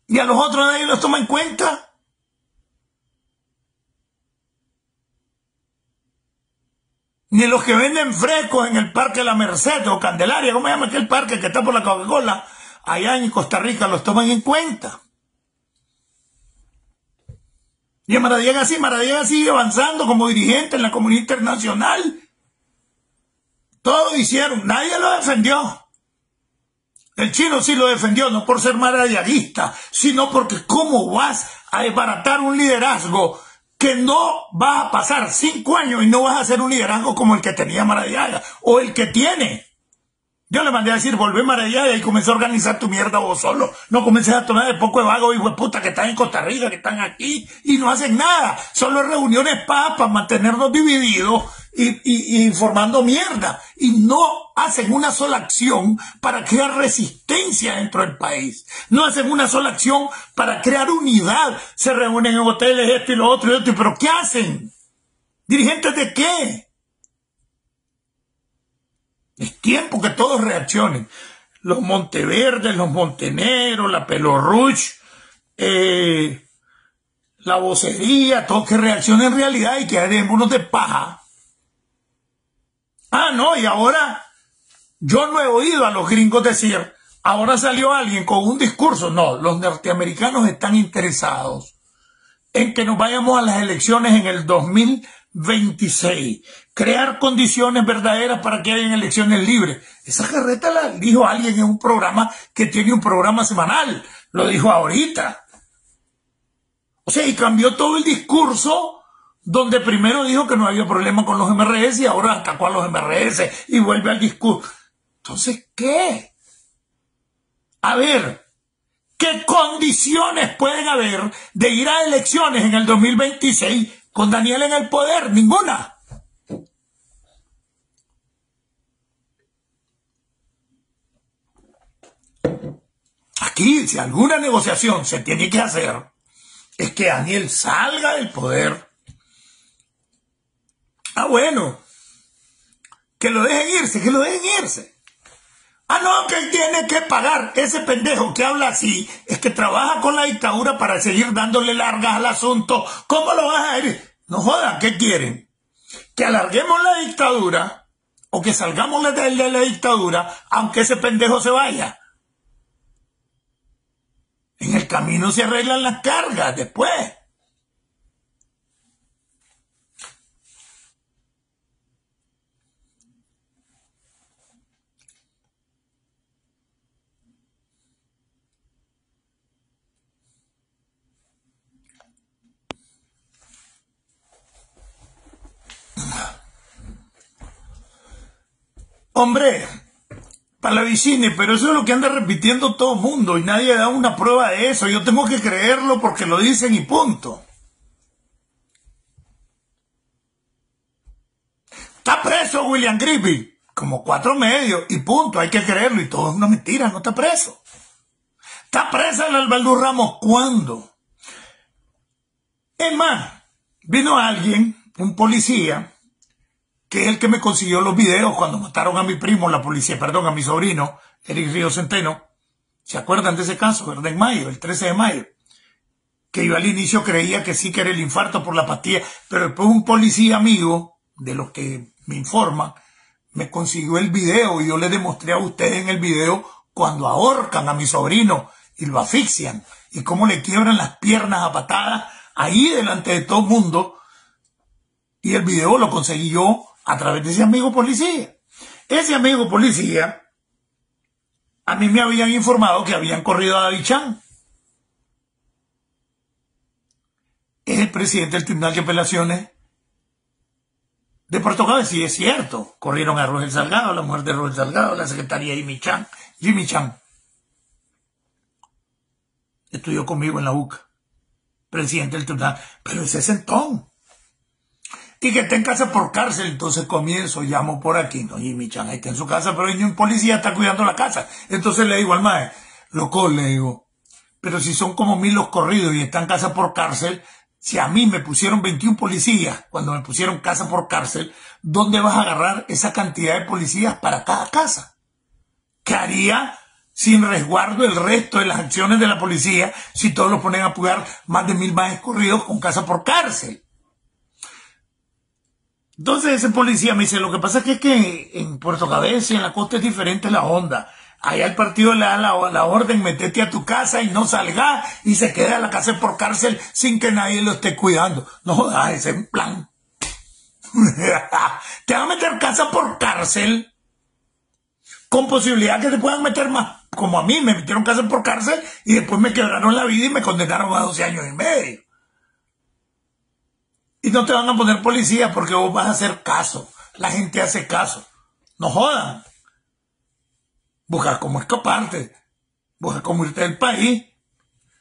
Y a los otros nadie los toma en cuenta. Ni los que venden frescos en el Parque La Merced o Candelaria, ¿cómo se llama aquel parque que está por la Coca-Cola? Allá en Costa Rica los toman en cuenta. Y Maradiaga sigue avanzando como dirigente en la comunidad internacional. Todos hicieron, nadie lo defendió. El chino sí lo defendió, no por ser maradiaguista, sino porque ¿cómo vas a desbaratar un liderazgo que no va a pasar 5 años y no vas a hacer un liderazgo como el que tenía Maradiaga o el que tiene? Yo le mandé a decir, volvé Maradiaga y comencé a organizar tu mierda vos solo. No comencé a tomar de poco de vago y puta que están en Costa Rica, que están aquí y no hacen nada. Solo reuniones para mantenernos divididos y formando mierda. Y no hacen una sola acción para crear resistencia dentro del país. No hacen una sola acción para crear unidad. Se reúnen en hoteles, esto y lo otro y otro. ¿Pero qué hacen? ¿Dirigentes de qué? Es tiempo que todos reaccionen. Los Monteverdes, los Monteneros, la Pelorruch, la vocería, todos que reaccionen en realidad y que hagan unos de paja. Ah, no, y ahora yo no he oído a los gringos decir, ahora salió alguien con un discurso. No, los norteamericanos están interesados en que nos vayamos a las elecciones en el 2026, crear condiciones verdaderas para que hayan elecciones libres. Esa carreta la dijo alguien en un programa que tiene un programa semanal, lo dijo ahorita. O sea, y cambió todo el discurso, donde primero dijo que no había problema con los MRS y ahora atacó a los MRS y vuelve al discurso. Entonces, ¿qué? A ver, ¿qué condiciones pueden haber de ir a elecciones en el 2026 con Daniel en el poder? Ninguna. Aquí, si alguna negociación se tiene que hacer, es que Daniel salga del poder. Ah, bueno, que lo dejen irse, Ah, no, que él tiene que pagar. Ese pendejo que habla así es que trabaja con la dictadura para seguir dándole largas al asunto. ¿Cómo lo vas a ir? No jodan, ¿qué quieren? ¿Que alarguemos la dictadura o que salgamos de la dictadura aunque ese pendejo se vaya? En el camino se arreglan las cargas después. Hombre, Palavicini, pero eso es lo que anda repitiendo todo el mundo y nadie da una prueba de eso. Yo tengo que creerlo porque lo dicen y punto. Está preso William Griffith, como 4 medios y punto, hay que creerlo y todo es una mentira, no está preso. Está presa el Albaldo Ramos, ¿cuándo? Es más, vino alguien, un policía, que es el que me consiguió los videos cuando mataron a mi primo, la policía, perdón, a mi sobrino, Eric Río Centeno. ¿Se acuerdan de ese caso, verdad? En mayo, el 13 de mayo. Que yo al inicio creía que sí que era el infarto por la pastilla, pero después un policía amigo, de los que me informan, me consiguió el video y yo le demostré a ustedes en el video cuando ahorcan a mi sobrino y lo asfixian y cómo le quiebran las piernas a patadas ahí delante de todo el mundo. Y el video lo conseguí yo a través de ese amigo policía. Ese amigo policía, a mí me habían informado que habían corrido a David Chan. es el presidente del Tribunal de Apelaciones de Puerto Cabezas. Y es cierto, corrieron a Rogel Salgado, la mujer de Rogel Salgado, la secretaria Jimmy Chan. Estudió conmigo en la UCA, presidente del tribunal, pero ese es sentón. Y que está en casa por cárcel, entonces comienzo, llamo por aquí, no, Jimmy Chan, ahí está en su casa, pero hay un policía está cuidando la casa. Entonces le digo al maestro, loco, le digo, pero si son como 1000 los corridos y están en casa por cárcel, si a mí me pusieron 21 policías, cuando me pusieron casa por cárcel, ¿dónde vas a agarrar esa cantidad de policías para cada casa? ¿Qué haría sin resguardo el resto de las acciones de la policía si todos los ponen a apoyar más de 1000 más corridos con casa por cárcel? Entonces ese policía me dice, lo que pasa es que en Puerto Cabezas y en la costa es diferente la onda. Allá el partido le da la orden, metete a tu casa y no salga y se queda en la casa por cárcel sin que nadie lo esté cuidando. No jodas, ese es un plan. Te van a meter casa por cárcel con posibilidad que te puedan meter más. Como a mí, me metieron casa por cárcel y después me quebraron la vida y me condenaron a 12 años y medio. Y no te van a poner policía porque vos vas a hacer caso. La gente hace caso. No jodan. Busca cómo escaparte. Busca cómo irte del país.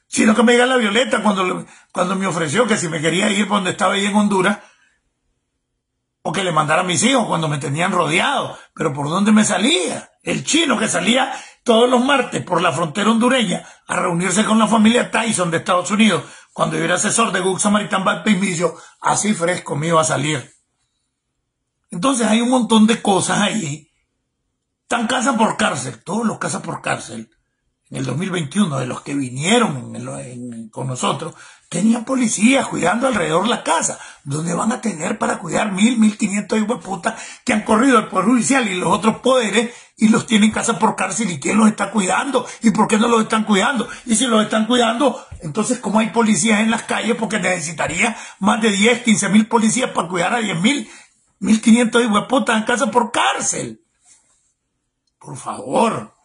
Sino que me diga la Violeta cuando me ofreció que si me quería ir por donde estaba ahí en Honduras, o que le mandara a mis hijos cuando me tenían rodeado. Pero ¿por dónde me salía? El chino que salía todos los martes por la frontera hondureña a reunirse con la familia Tyson de Estados Unidos, cuando yo era asesor de Good Samaritan Baptist Mission, así fresco me iba a salir. Entonces hay un montón de cosas ahí. Están casa por cárcel, todos los casas por cárcel. En el 2021, de los que vinieron con nosotros, tenían policías cuidando alrededor de la casa, donde van a tener para cuidar 1000, 1500 hijueputas que han corrido el Poder Judicial y los otros poderes y los tienen casa por cárcel. ¿Y quién los está cuidando? ¿Y por qué no los están cuidando? Y si los están cuidando, entonces ¿cómo hay policías en las calles? Porque necesitaría más de 10, 15.000 policías para cuidar a 10.000, 1500 hijueputas en casa por cárcel. Por favor.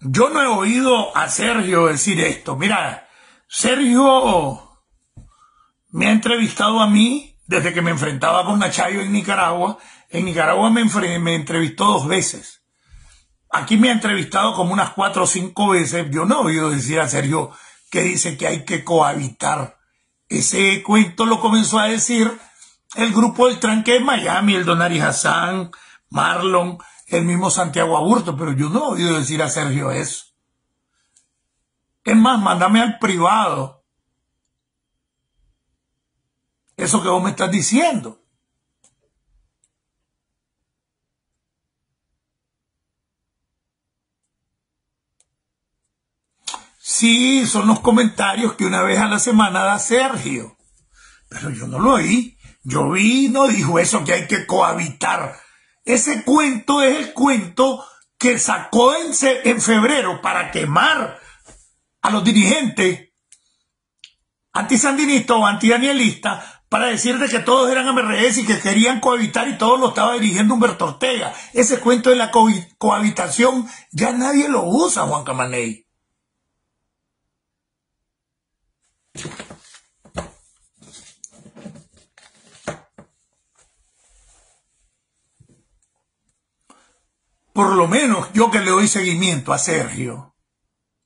Yo no he oído a Sergio decir esto. Mira, Sergio me ha entrevistado a mí desde que me enfrentaba con Nachayo en Nicaragua. En Nicaragua me entrevistó 2 veces. Aquí me ha entrevistado como unas 4 o 5 veces. Yo no he oído decir a Sergio que dice que hay que cohabitar. Ese cuento lo comenzó a decir el grupo del tranque de Miami, el Don Ari Hassan, Marlon, el mismo Santiago Aburto, pero yo no he oído decir a Sergio eso. Es más, mándame al privado eso que vos me estás diciendo. Sí, son los comentarios que una vez a la semana da Sergio, pero yo no lo oí. Yo vi, no dijo eso que hay que cohabitar. Ese cuento es el cuento que sacó en febrero para quemar a los dirigentes antisandinistas o antidanielistas, para decir de que todos eran MRS y que querían cohabitar y todo lo estaba dirigiendo Humberto Ortega. Ese cuento de la cohabitación ya nadie lo usa, Juan Camaney. Por lo menos yo que le doy seguimiento a Sergio,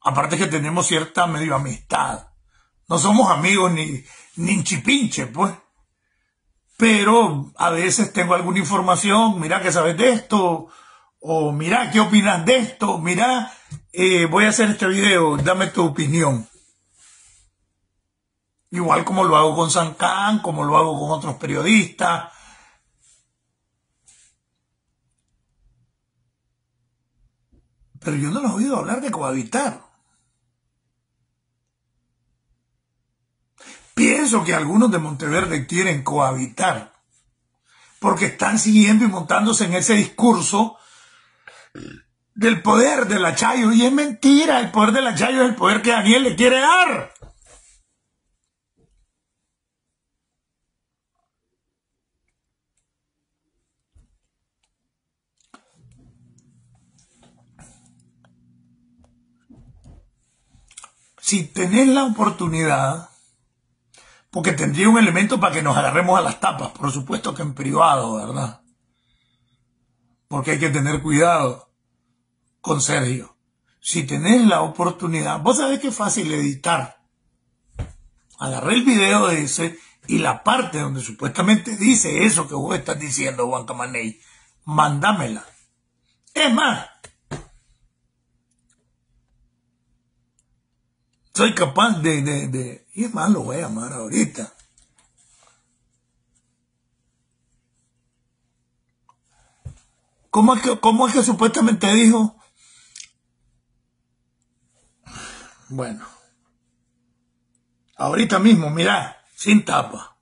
aparte que tenemos cierta medio amistad, no somos amigos ni chipinche, pues, pero a veces tengo alguna información, mira que sabes de esto, o mira qué opinas de esto, mira, voy a hacer este video, dame tu opinión. Igual como lo hago con Sancán, como lo hago con otros periodistas. Pero yo no los he oído hablar de cohabitar. Pienso que algunos de Monteverde quieren cohabitar, porque están siguiendo y montándose en ese discurso del poder de la Chayo. Y es mentira, el poder de la Chayo es el poder que Daniel le quiere dar. si tenés la oportunidad, porque tendría un elemento para que nos agarremos a las tapas, por supuesto que en privado, ¿verdad? Porque hay que tener cuidado con Sergio. Si tenés la oportunidad, vos sabés que es fácil editar. Agarré el video de ese y la parte donde supuestamente dice eso que vos estás diciendo, Juan Camaney, mándamela. Es más, soy capaz y es más, lo voy a llamar ahorita. ¿Cómo es que supuestamente dijo? Bueno, ahorita mismo, mirá, sin tapa.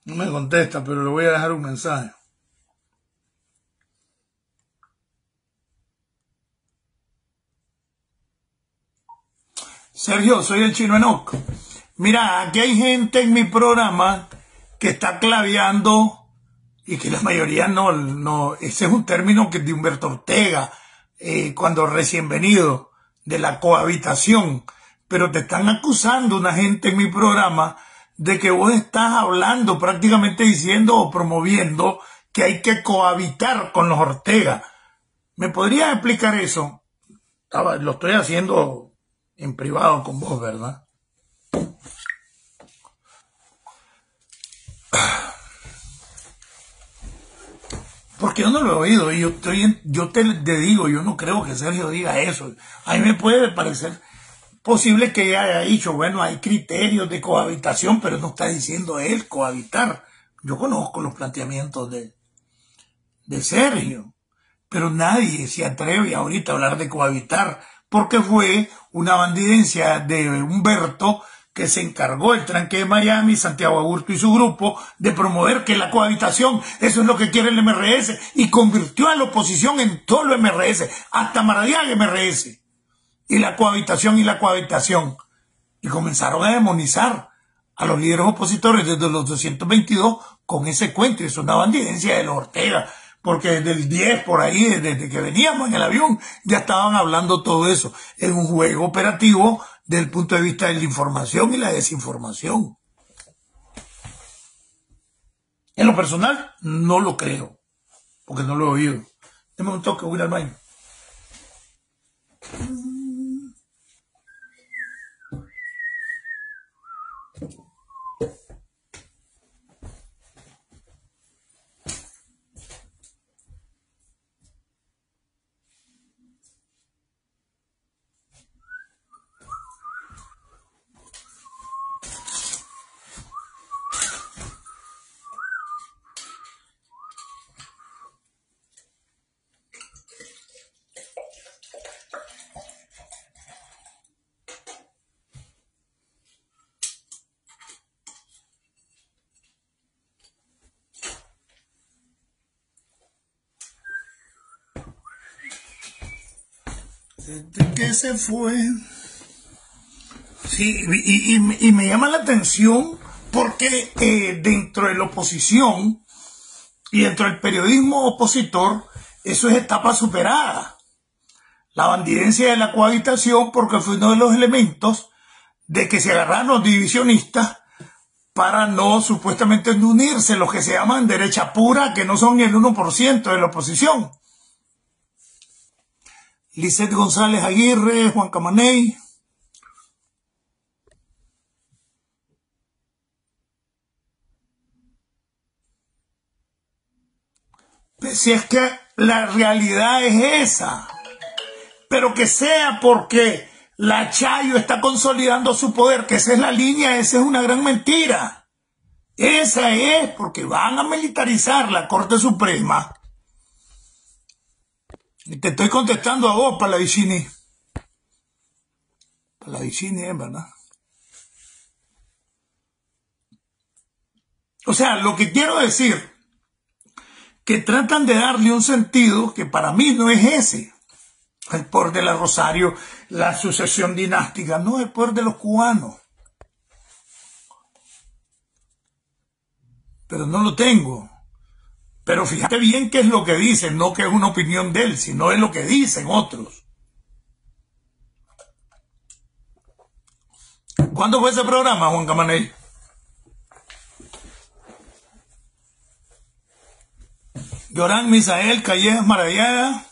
No me contesta, pero le voy a dejar un mensaje. Sergio, soy el Chino Enoc. Mira, aquí hay gente en mi programa que está claveando y que la mayoría no. Ese es un término que de Humberto Ortega, cuando recién venido, de la cohabitación. Pero te están acusando una gente en mi programa de que vos estás hablando, prácticamente diciendo o promoviendo que hay que cohabitar con los Ortega. ¿Me podrías explicar eso? Lo estoy haciendo en privado con vos, ¿verdad? Porque yo no lo he oído y yo te digo, yo no creo que Sergio diga eso. A mí me puede parecer posible que ella haya dicho, bueno, hay criterios de cohabitación, pero no está diciendo él cohabitar. Yo conozco los planteamientos de Sergio, pero nadie se atreve ahorita a hablar de cohabitar, porque fue una bandidencia de Humberto que se encargó el tranque de Miami, Santiago Agurto y su grupo de promover que la cohabitación, eso es lo que quiere el MRS, y convirtió a la oposición en todo el MRS, hasta Maradiaga MRS, y la cohabitación. Y comenzaron a demonizar a los líderes opositores desde los 222 con ese cuento, y es una bandidencia de los Ortega, porque desde el 10 por ahí, desde que veníamos en el avión, ya estaban hablando todo eso. Es un juego operativo desde el punto de vista de la información y la desinformación. En lo personal, no lo creo, porque no lo he oído. Deme un toque, voy al baño. Desde que se fue. Sí, y me llama la atención porque dentro de la oposición y dentro del periodismo opositor, eso es etapa superada. La bandidencia de la cohabitación, porque fue uno de los elementos de que se agarraron los divisionistas para no supuestamente no unirse los que se llaman derecha pura, que no son ni el 1% de la oposición. Lisette González Aguirre, Juan Camaney. Si es que la realidad es esa, pero que sea porque la Chayo está consolidando su poder, que esa es la línea, esa es una gran mentira. Esa es porque van a militarizar la Corte Suprema. Y te estoy contestando a vos, Pallavicini. Pallavicini es, ¿verdad? O sea, lo que quiero decir, que tratan de darle un sentido que para mí no es ese. El poder de la Rosario, la sucesión dinástica, no es el poder de los cubanos. Pero no lo tengo. Pero fíjate bien qué es lo que dicen, no que es una opinión de él, sino es lo que dicen otros. ¿Cuándo fue ese programa, Juan Camaney? Llorán, Misael, Callejas, Maravillaga.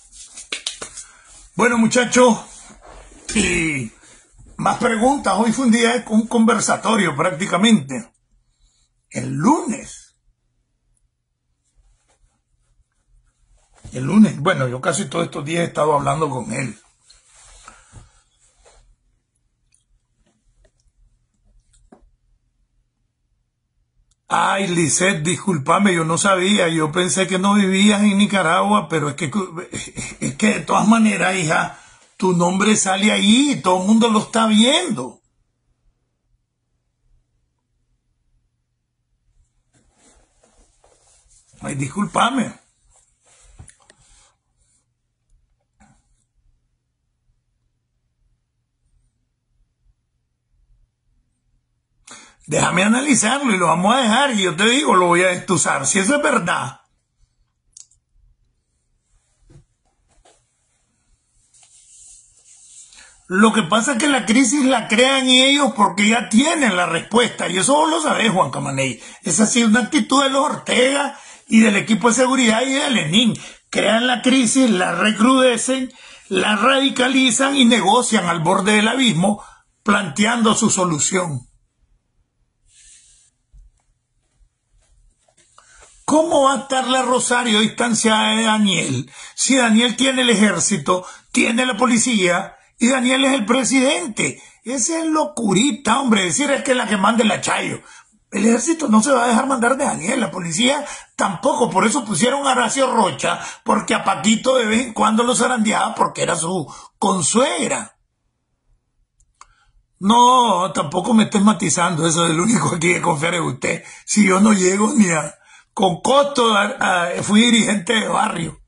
Bueno, muchachos, y más preguntas. Hoy fue un día de un conversatorio prácticamente. El lunes, bueno, yo casi todos estos días he estado hablando con él. Ay, Lisette, discúlpame, yo no sabía, yo pensé que no vivías en Nicaragua, pero es que de todas maneras, hija, tu nombre sale ahí, todo el mundo lo está viendo. Ay, discúlpame. Déjame analizarlo y lo vamos a dejar y yo te digo, lo voy a destusar. Si eso es verdad. Lo que pasa es que la crisis la crean ellos porque ya tienen la respuesta. Y eso vos lo sabés, Juan Camaney. Esa ha sido una actitud de los Ortega y del equipo de seguridad y de Lenin. Crean la crisis, la recrudecen, la radicalizan y negocian al borde del abismo planteando su solución. ¿Cómo va a estar la Rosario distanciada de Daniel si Daniel tiene el ejército, tiene la policía y Daniel es el presidente? Esa es locurita, hombre, decir es que la que manda la Chayo. El ejército no se va a dejar mandar de Daniel, la policía tampoco, por eso pusieron a Horacio Rocha, porque a Paquito de vez en cuando lo zarandeaba porque era su consuegra. No, tampoco me estés matizando, eso es el único que hay que confiar en usted. Si yo no llego ni a... Con costo fui dirigente de barrio.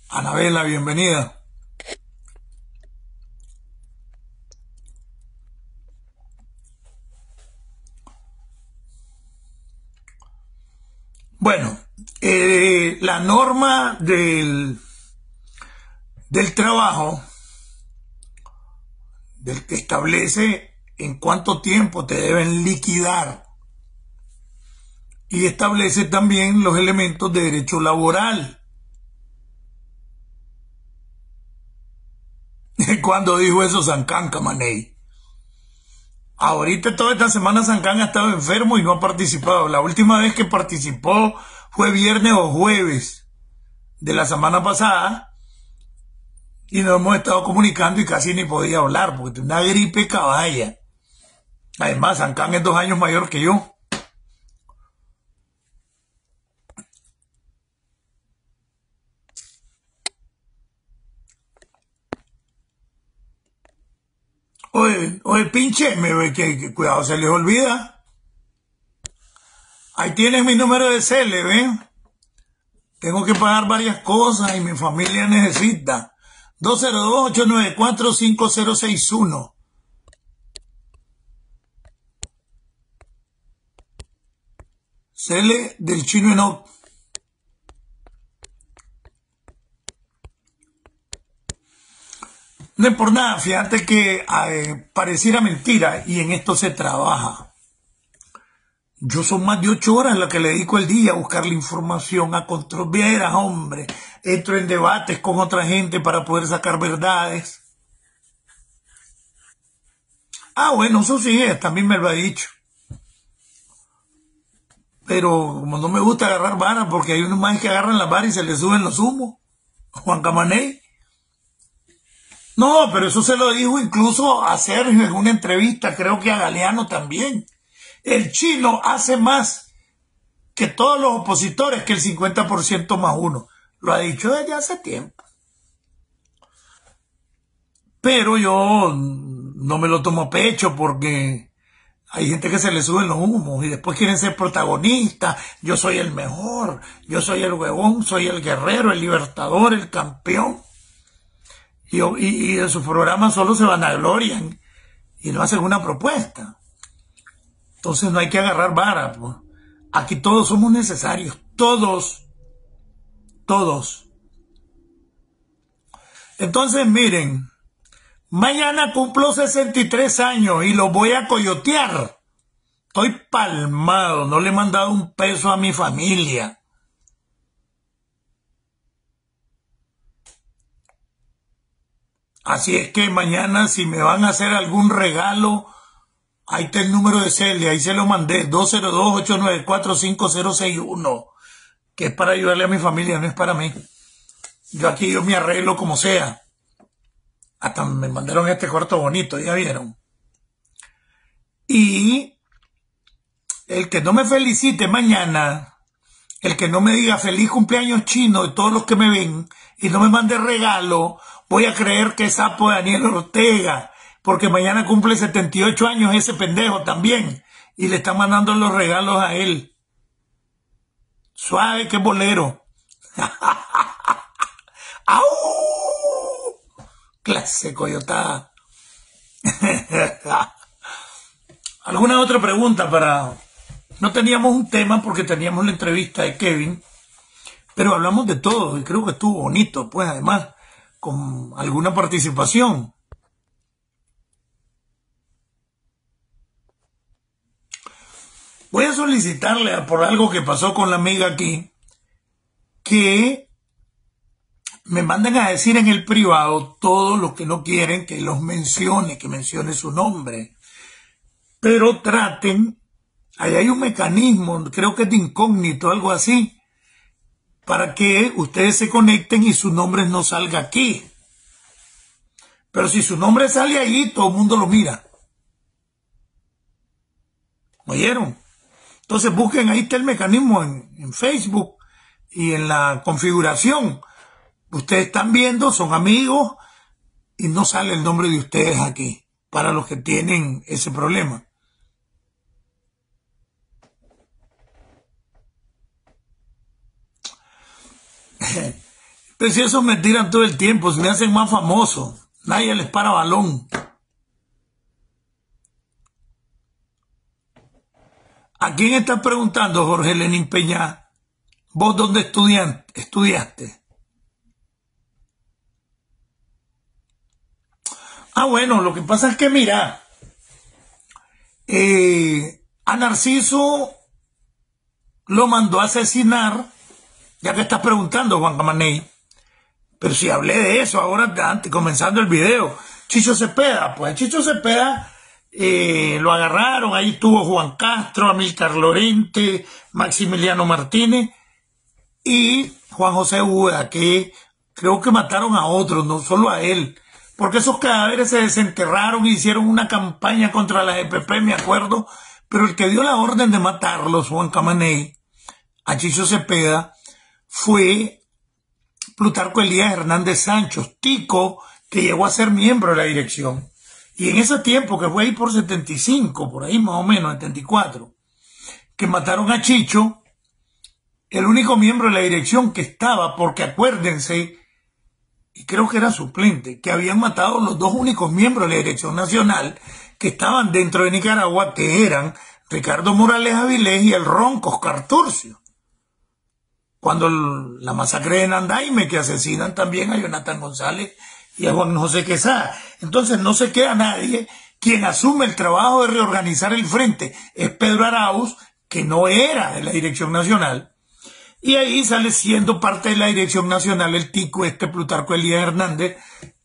Anabela, bienvenida. Bueno, la norma del trabajo del que establece en cuánto tiempo te deben liquidar y establece también los elementos de derecho laboral. ¿Cuándo dijo eso Sancán, Camaney? Ahorita toda esta semana Sancán ha estado enfermo y no ha participado. La última vez que participó fue viernes o jueves de la semana pasada y nos hemos estado comunicando y casi ni podía hablar porque tiene una gripe caballa. Además, Sancán es 2 años mayor que yo. Oye, pinche, que cuidado, se les olvida. Ahí tienes mi número de cele, ¿ven? Tengo que pagar varias cosas y mi familia necesita. 202-894-5061. Cele del Chino Enoch. No es por nada, fíjate que pareciera mentira y en esto se trabaja. Yo son más de 8 horas las que le dedico el día a buscar la información, a controvertir, hombre. Entro en debates con otra gente para poder sacar verdades. Ah, bueno, eso sí, también me lo ha dicho. Pero como no me gusta agarrar varas, porque hay unos más que agarran las varas y se les suben los humos. Juan Camaney. No, pero eso se lo dijo incluso a Sergio en una entrevista, creo que a Galeano también. El chino hace más que todos los opositores, que el 50% más uno. Lo ha dicho desde hace tiempo. Pero yo no me lo tomo a pecho porque hay gente que se le suben los humos y después quieren ser protagonistas. Yo soy el mejor, yo soy el huevón, soy el guerrero, el libertador, el campeón. Y de sus programas solo se vanaglorian y no hacen una propuesta. Entonces no hay que agarrar vara, pues. Aquí todos somos necesarios, todos. Entonces miren, mañana cumplo 63 años y lo voy a coyotear. Estoy palmado, no le he mandado un peso a mi familia. Así es que mañana si me van a hacer algún regalo, ahí está el número de Celia, ahí se lo mandé, 202-894-5061, que es para ayudarle a mi familia, no es para mí. Yo me arreglo como sea. Hasta me mandaron este cuarto bonito, ya vieron. Y el que no me felicite mañana, el que no me diga feliz cumpleaños chino de todos los que me ven y no me mande regalo, voy a creer que es sapo de Daniel Ortega, porque mañana cumple 78 años ese pendejo también, y le están mandando los regalos a él. Suave que bolero. ¡Au! Clase coyotada. ¿Alguna otra pregunta para...? No teníamos un tema porque teníamos la entrevista de Kevin, pero hablamos de todo y creo que estuvo bonito, pues además, con alguna participación. Voy a solicitarle por algo que pasó con la amiga aquí, que me manden a decir en el privado todo lo que no quieren que los mencione, que mencione su nombre. Pero traten, ahí hay un mecanismo, creo que es de incógnito, algo así, para que ustedes se conecten y su nombre no salga aquí. Pero si su nombre sale ahí, todo el mundo lo mira. ¿Oyeron? Entonces busquen, ahí está el mecanismo en Facebook y en la configuración. Ustedes están viendo, son amigos y no sale el nombre de ustedes aquí, para los que tienen ese problema. Pero si esos me tiran todo el tiempo, se me hacen más famoso, nadie les para balón. ¿A quién estás preguntando, Jorge Lenín Peña? ¿Vos dónde estudiaste? Ah, bueno, lo que pasa es que mira, a Narciso lo mandó a asesinar, ya que estás preguntando, Juan Camaney. Pero si hablé de eso ahora, antes, comenzando el video. Chicho Cepeda, pues Chicho Cepeda lo agarraron, ahí estuvo Juan Castro, Amílcar Lorente, Maximiliano Martínez y Juan José Uda, que creo que mataron a otros, no solo a él, porque esos cadáveres se desenterraron y hicieron una campaña contra la EPP, me acuerdo, pero el que dio la orden de matarlos, Juan Camaney, a Chicho Cepeda, fue Plutarco Elías Hernández Sancho, tico, que llegó a ser miembro de la dirección. Y en ese tiempo, que fue ahí por 75, por ahí más o menos, 74, que mataron a Chicho, el único miembro de la dirección que estaba, porque acuérdense, y creo que era suplente, que habían matado los dos únicos miembros de la dirección nacional que estaban dentro de Nicaragua, que eran Ricardo Morales Avilés y el ronco Oscar Turcio. Cuando la masacre de Nandaime, que asesinan también a Jonathan González y a Juan José Quesada. Entonces no se queda nadie. Quien asume el trabajo de reorganizar el frente es Pedro Arauz, que no era de la Dirección Nacional, y ahí sale siendo parte de la Dirección Nacional el tico Plutarco Elías Hernández,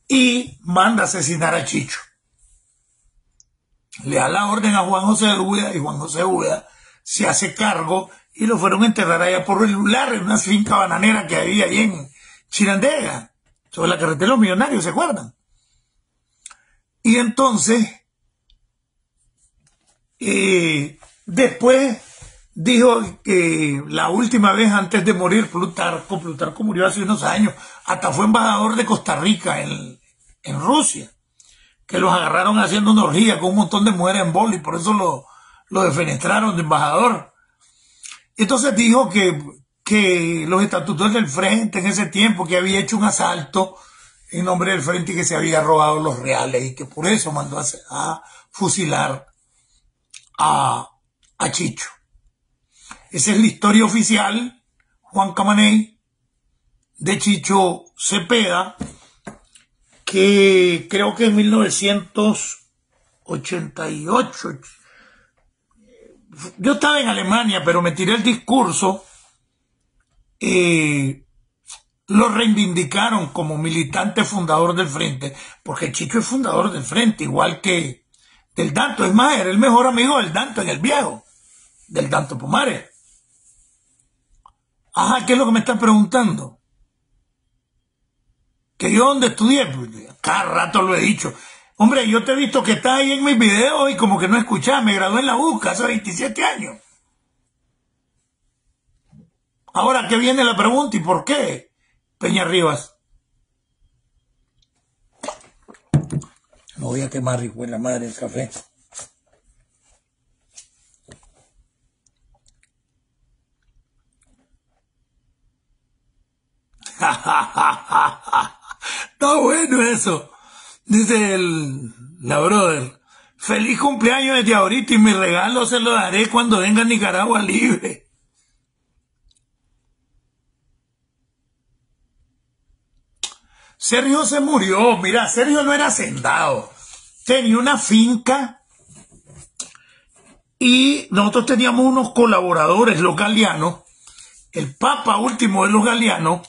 y manda a asesinar a Chicho. Le da la orden a Juan José Úbeda, y Juan José Úbeda se hace cargo y lo fueron a enterrar allá por el Lular, en una finca bananera que había ahí en Chirandega, sobre la carretera de los Millonarios, ¿se acuerdan? Y entonces, después dijo que la última vez antes de morir Plutarco murió hace unos años, hasta fue embajador de Costa Rica en Rusia, que los agarraron haciendo una orgía con un montón de mujeres en boli, por eso lo defenestraron de embajador. Entonces dijo que los estatutos del frente en ese tiempo, que había hecho un asalto en nombre del frente y que se había robado los reales y que por eso mandó a fusilar a Chicho. Esa es la historia oficial, Juan Camaney, de Chicho Cepeda, que creo que en 1988, yo estaba en Alemania, pero me tiré el discurso, lo reivindicaron como militante fundador del frente, porque Chicho es fundador del frente, igual que del Danto. Es más, era el mejor amigo del Danto en el Viejo, del Danto Pomares. Ajá, ¿qué es lo que me están preguntando? ¿Que yo dónde estudié? Pues, cada rato lo he dicho. Hombre, yo te he visto que estás ahí en mis videos y como que no escuchás. Me gradué en la UCA hace 27 años. Ahora que viene la pregunta, ¿y por qué, Peña Rivas? No voy a quemar, hijo de la madre, el café. Está bueno eso. Dice la brother. Feliz cumpleaños desde ahorita y mi regalo se lo daré cuando venga a Nicaragua libre. Sergio se murió. Mira, Sergio no era hacendado. Tenía una finca y nosotros teníamos unos colaboradores, los Galeanos. El papa último de los Galeanos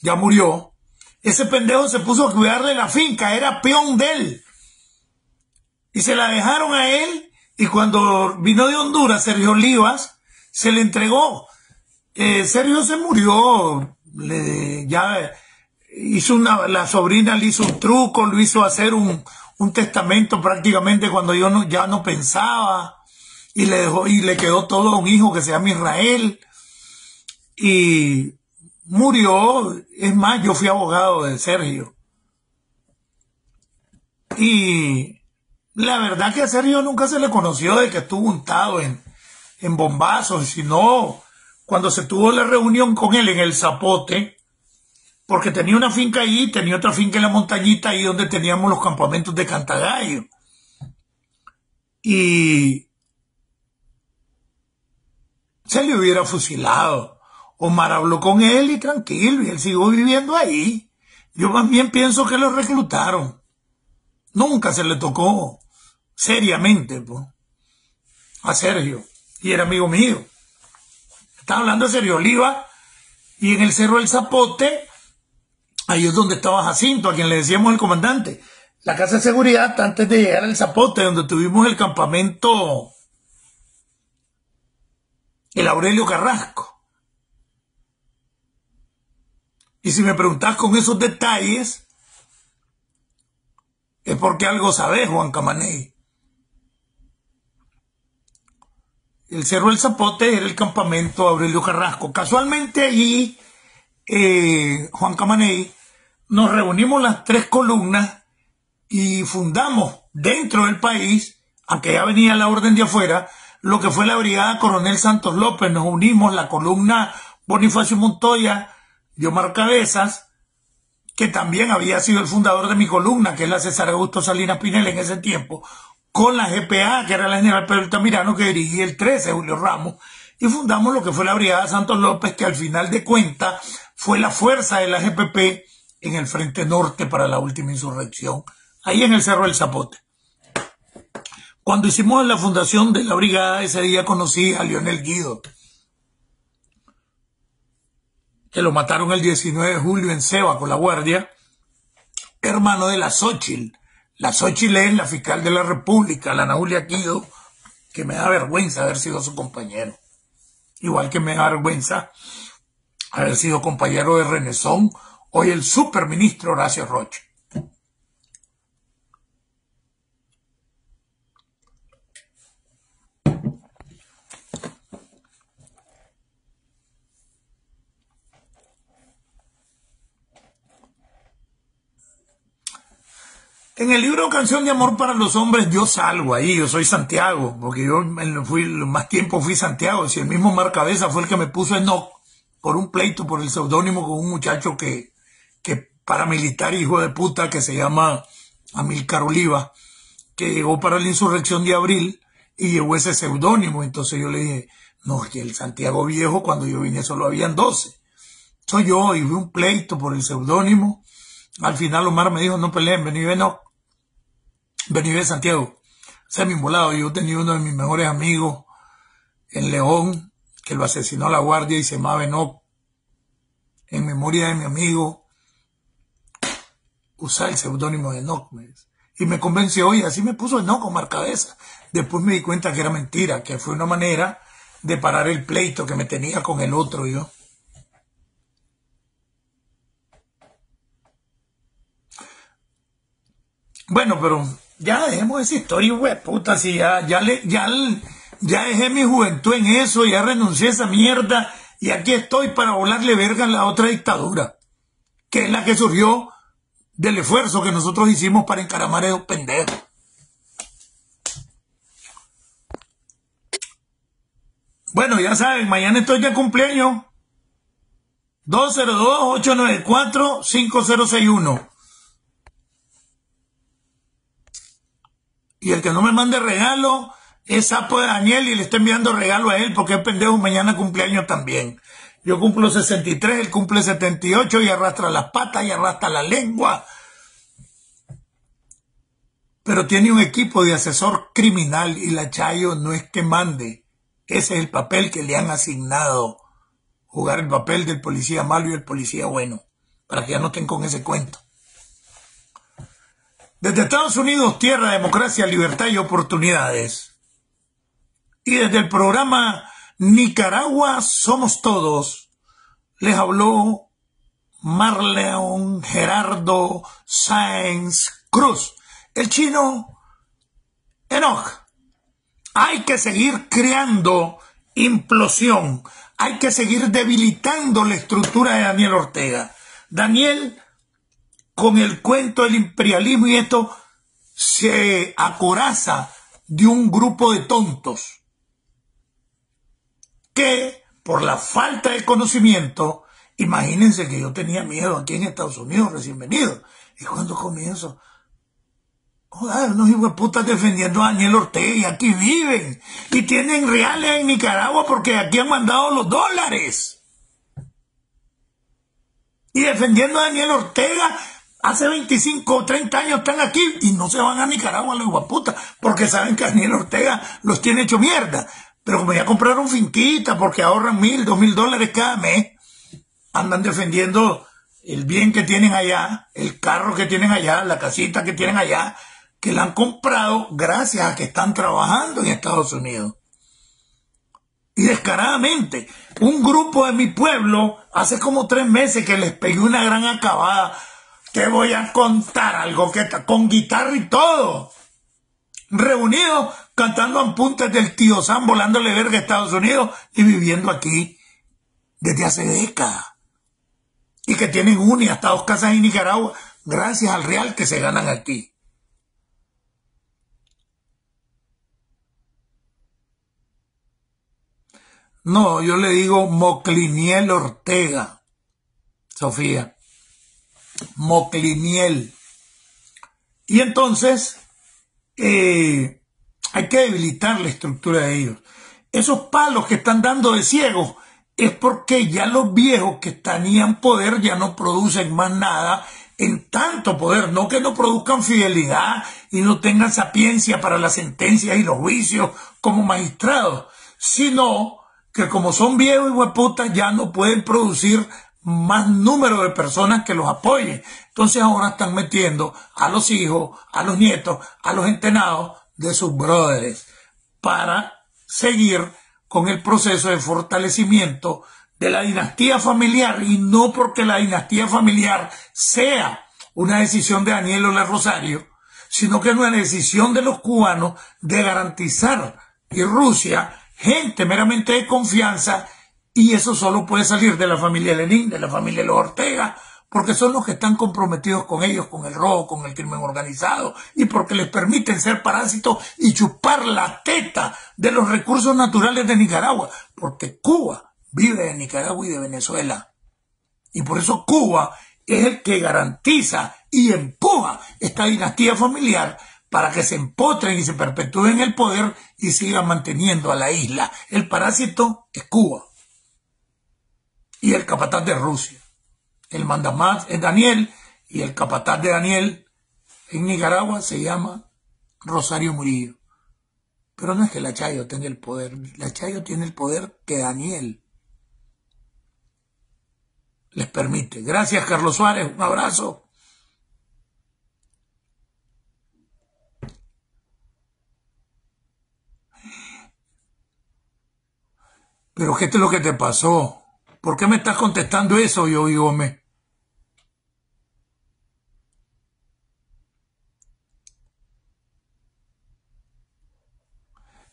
ya murió. Ese pendejo se puso a cuidarle la finca, era peón de él. Y se la dejaron a él, y cuando vino de Honduras, Sergio Olivas, se le entregó. Sergio se murió, ya hizo la sobrina le hizo un truco, lo hizo hacer un testamento prácticamente cuando ya no pensaba, y le quedó todo a un hijo que se llama Israel, y murió. Es más, yo fui abogado de Sergio. Y la verdad que a Sergio nunca se le conoció de que estuvo untado en bombazos, sino cuando se tuvo la reunión con él en el Zapote, porque tenía una finca ahí, tenía otra finca en la montañita ahí donde teníamos los campamentos de Cantagallo. Y se le hubiera fusilado. Omar habló con él y tranquilo, y él siguió viviendo ahí. Yo más bien pienso que lo reclutaron. Nunca se le tocó seriamente pues, a Sergio, y era amigo mío. Estaba hablando de Sergio Oliva, y en el Cerro del Zapote, ahí es donde estaba Jacinto, a quien le decíamos el comandante. La casa de seguridad, antes de llegar al Zapote, donde tuvimos el campamento, el Aurelio Carrasco. Y si me preguntás con esos detalles, es porque algo sabés, Juan Camaney. El Cerro del Zapote era el campamento Aurelio Carrasco. Casualmente allí, Juan Camaney, nos reunimos las tres columnas y fundamos dentro del país, aunque ya venía la orden de afuera, lo que fue la Brigada Coronel Santos López. Nos unimos la columna Bonifacio Montoya, Yomar Cabezas, que también había sido el fundador de mi columna, que es la César Augusto Salinas Pinel en ese tiempo, con la GPA, que era la general Pedro Altamirano, que dirigía el 13, Julio Ramos, y fundamos lo que fue la Brigada Santos López, que al final de cuentas fue la fuerza de la GPP en el Frente Norte para la última insurrección, ahí en el Cerro del Zapote. Cuando hicimos la fundación de la brigada, ese día conocí a Leonel Guido, que lo mataron el 19 de julio en Ceba con la Guardia, hermano de la Xóchitl. La Xóchitl es la fiscal de la República, la Ana Julia Guido, que me da vergüenza haber sido su compañero. Igual que me da vergüenza haber sido compañero de Renezón, hoy el superministro Horacio Rocha. En el libro Canción de Amor para los Hombres yo salgo ahí, yo soy Santiago, porque yo más tiempo fui Santiago. Si el mismo Mar Cabeza fue el que me puso Enoch por un pleito, por el seudónimo con un muchacho que paramilitar, hijo de puta, que se llama Amílcar Oliva, que llegó para la insurrección de abril y llevó ese seudónimo. Entonces yo le dije, no, que el Santiago Viejo, cuando yo vine solo habían 12. Soy yo, y vi un pleito por el seudónimo. Al final Omar me dijo, no peleen, vení, Enoch. Vení de Santiago, semi-involado. Yo tenía uno de mis mejores amigos en León, que lo asesinó la Guardia y se llamaba Enoch. En memoria de mi amigo, usar el seudónimo de Enoch. Y me convenció y así me puso Enoch con Marcabeza. Después me di cuenta que era mentira, que fue una manera de parar el pleito que me tenía con el otro yo. Bueno, pero ya dejemos esa historia, güey, puta, si ya dejé mi juventud en eso, ya renuncié a esa mierda y aquí estoy para volarle verga a la otra dictadura, que es la que surgió del esfuerzo que nosotros hicimos para encaramar a esos pendejos. Bueno, ya saben, mañana estoy de cumpleaños. 202-894-5061. Y el que no me mande regalo es sapo de Daniel y le está enviando regalo a él porque es pendejo, mañana cumpleaños también. Yo cumplo 63, él cumple 78 y arrastra las patas y arrastra la lengua. Pero tiene un equipo de asesor criminal y la Chayo no es que mande. Ese es el papel que le han asignado. Jugar el papel del policía malo y el policía bueno. Para que ya no estén con ese cuento. Desde Estados Unidos, tierra, democracia, libertad y oportunidades. Y desde el programa Nicaragua Somos Todos, les habló Marleon Gerardo Sáenz Cruz, el chino Enoch. Hay que seguir creando implosión, hay que seguir debilitando la estructura de Daniel Ortega. Daniel, con el cuento del imperialismo y esto, se acoraza de un grupo de tontos que, por la falta de conocimiento, imagínense que yo tenía miedo aquí en Estados Unidos, recién venido, y cuando comienzo, joder, unos hijos de putas defendiendo a Daniel Ortega y aquí viven, y tienen reales en Nicaragua porque aquí han mandado los dólares, y defendiendo a Daniel Ortega. Hace 25 o 30 años están aquí y no se van a Nicaragua los guaputas porque saben que Daniel Ortega los tiene hecho mierda. Pero como ya compraron finquita porque ahorran $1,000, $2,000 cada mes, andan defendiendo el bien que tienen allá, el carro que tienen allá, la casita que tienen allá, que la han comprado gracias a que están trabajando en Estados Unidos. Y descaradamente, un grupo de mi pueblo, hace como 3 meses que les pegué una gran acabada. Te voy a contar algo que está con guitarra y todo. Reunidos cantando apuntes del tío Sam, volándole verga a Estados Unidos y viviendo aquí desde hace décadas. Y que tienen 1 y hasta 2 casas en Nicaragua gracias al real que se ganan aquí. No, yo le digo Mocliniel Ortega, Sofía. Mocliniel. Y entonces hay que debilitar la estructura de ellos. Esos palos que están dando de ciegos es porque ya los viejos que tenían poder ya no producen más nada en tanto poder, no que no produzcan fidelidad y no tengan sapiencia para las sentencias y los juicios como magistrados, sino que como son viejos y hueputas ya no pueden producir más número de personas que los apoyen. Entonces ahora están metiendo a los hijos, a los nietos, a los entenados de sus brothers para seguir con el proceso de fortalecimiento de la dinastía familiar, y no porque la dinastía familiar sea una decisión de Daniel Ola Rosario, sino que es una decisión de los cubanos de garantizar y Rusia gente meramente de confianza, y eso solo puede salir de la familia Lenin, de la familia de los Ortega, porque son los que están comprometidos con ellos, con el robo, con el crimen organizado, y porque les permiten ser parásitos y chupar la teta de los recursos naturales de Nicaragua, porque Cuba vive de Nicaragua y de Venezuela, y por eso Cuba es el que garantiza y empuja esta dinastía familiar para que se empotren y se perpetúen en el poder y sigan manteniendo a la isla. El parásito es Cuba y el capataz de Rusia. El mandamás es Daniel, y el capataz de Daniel en Nicaragua se llama Rosario Murillo. Pero no es que la Chayo tenga el poder, la Chayo tiene el poder que Daniel les permite. Gracias, Carlos Suárez, un abrazo. Pero ¿qué es lo que te pasó? ¿Por qué me estás contestando eso, Yogi Gómez?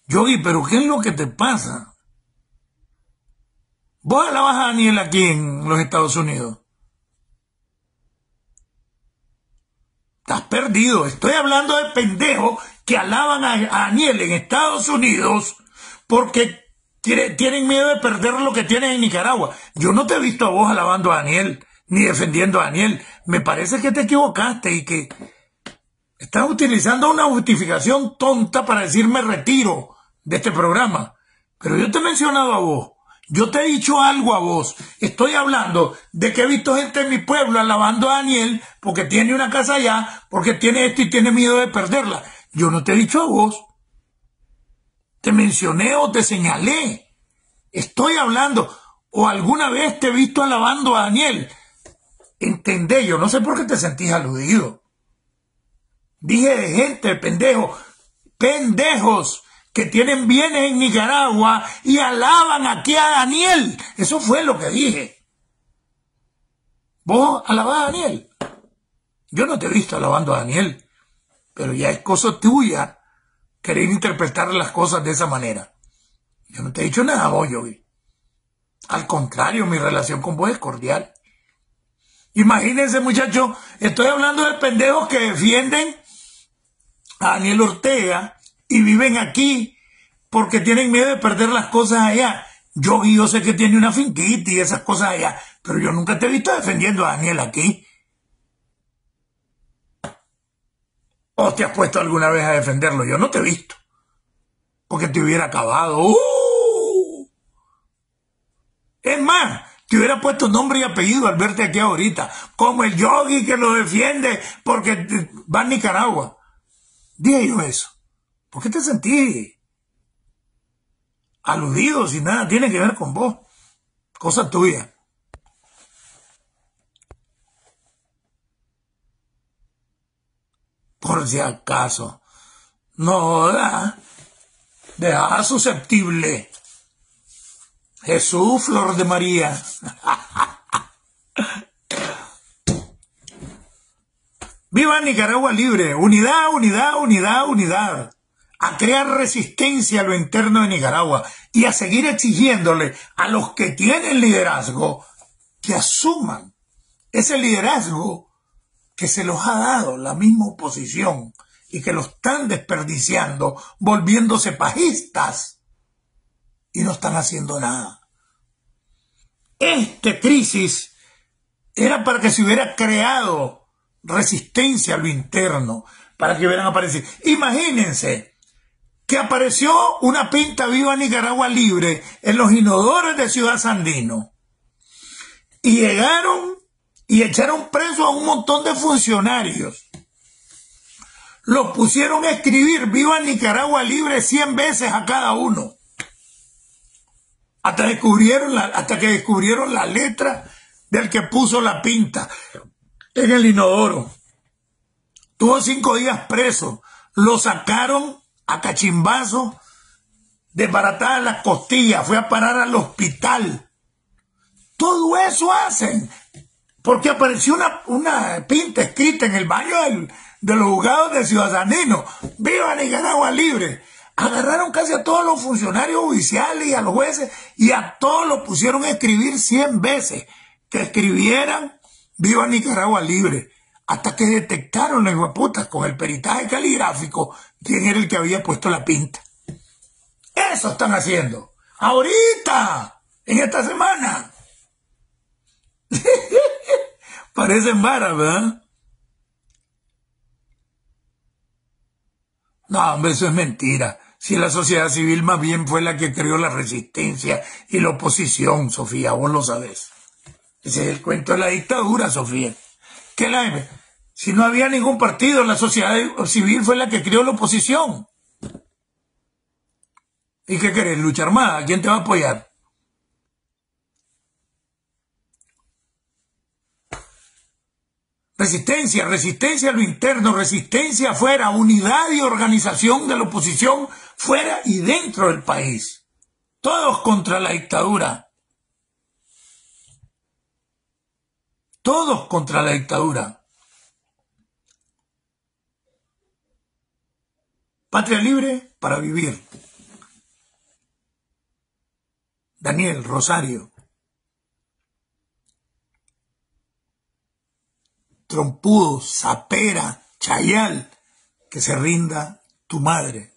Yogi, ¿pero qué es lo que te pasa? ¿Vos alabas a Daniel aquí en los Estados Unidos? Estás perdido. Estoy hablando de pendejos que alaban a Daniel en Estados Unidos porque tienen miedo de perder lo que tienen en Nicaragua. Yo no te he visto a vos alabando a Daniel ni defendiendo a Daniel. Me parece que te equivocaste y que estás utilizando una justificación tonta para decir me retiro de este programa. Pero yo te he mencionado a vos. Yo te he dicho algo a vos. Estoy hablando de que he visto gente en mi pueblo alabando a Daniel porque tiene una casa allá, porque tiene esto y tiene miedo de perderla. Yo no te he dicho a vos. Te mencioné o te señalé. Estoy hablando. O alguna vez te he visto alabando a Daniel. Entendé, yo no sé por qué te sentís aludido. Dije de gente, pendejos que tienen bienes en Nicaragua y alaban aquí a Daniel. Eso fue lo que dije. ¿Vos alabás a Daniel? Yo no te he visto alabando a Daniel, pero ya es cosa tuya querer interpretar las cosas de esa manera. Yo no te he dicho nada a vos, Yogi. Al contrario, mi relación con vos es cordial. Imagínense, muchachos, estoy hablando de pendejos que defienden a Daniel Ortega y viven aquí porque tienen miedo de perder las cosas allá. Yo sé que tiene una finquita y esas cosas allá, pero yo nunca te he visto defendiendo a Daniel aquí. ¿O te has puesto alguna vez a defenderlo? Yo no te he visto, porque te hubiera acabado. Es más, te hubiera puesto nombre y apellido al verte aquí ahorita, como el Yogi que lo defiende porque va a Nicaragua. Dije yo eso. ¿Por qué te sentí aludido si nada tiene que ver con vos? Cosa tuya. Por si acaso. No, deja susceptible. Jesús, Flor de María. ¡Viva Nicaragua libre! Unidad, unidad, unidad, unidad. A crear resistencia a lo interno de Nicaragua y a seguir exigiéndole a los que tienen liderazgo que asuman ese liderazgo que se los ha dado la misma oposición y que lo están desperdiciando, volviéndose pajistas y no están haciendo nada. Esta crisis era para que se hubiera creado resistencia a lo interno, para que hubieran aparecido. Imagínense que apareció una pinta Viva Nicaragua Libre en los inodores de Ciudad Sandino. Y llegaron y echaron preso a un montón de funcionarios. Los pusieron a escribir Viva Nicaragua Libre 100 veces a cada uno. Hasta que descubrieron la letra del que puso la pinta en el inodoro. Tuvo 5 días preso. Lo sacaron a cachimbazo, desbaratada las costillas, fue a parar al hospital. Todo eso hacen porque apareció una pinta escrita en el baño de los juzgados de Ciudad Sandino. ¡Viva Nicaragua Libre! Agarraron casi a todos los funcionarios judiciales y a los jueces y a todos los pusieron a escribir 100 veces que escribieran Viva Nicaragua Libre, hasta que detectaron los hijueputas con el peritaje caligráfico quién era el que había puesto la pinta. Eso están haciendo ahorita, en esta semana. Parecen varas, ¿verdad? No, hombre, eso es mentira. Si la sociedad civil más bien fue la que creó la resistencia y la oposición, Sofía, vos lo sabés. Ese es el cuento de la dictadura, Sofía. Si no había ningún partido, la sociedad civil fue la que creó la oposición. ¿Y qué querés? ¿Lucha armada? ¿Quién te va a apoyar? Resistencia, resistencia a lo interno, resistencia afuera, unidad y organización de la oposición fuera y dentro del país. Todos contra la dictadura. Todos contra la dictadura. Patria libre para vivir. Daniel Rosario. Trompudo, Zapera, Chayal, que se rinda tu madre.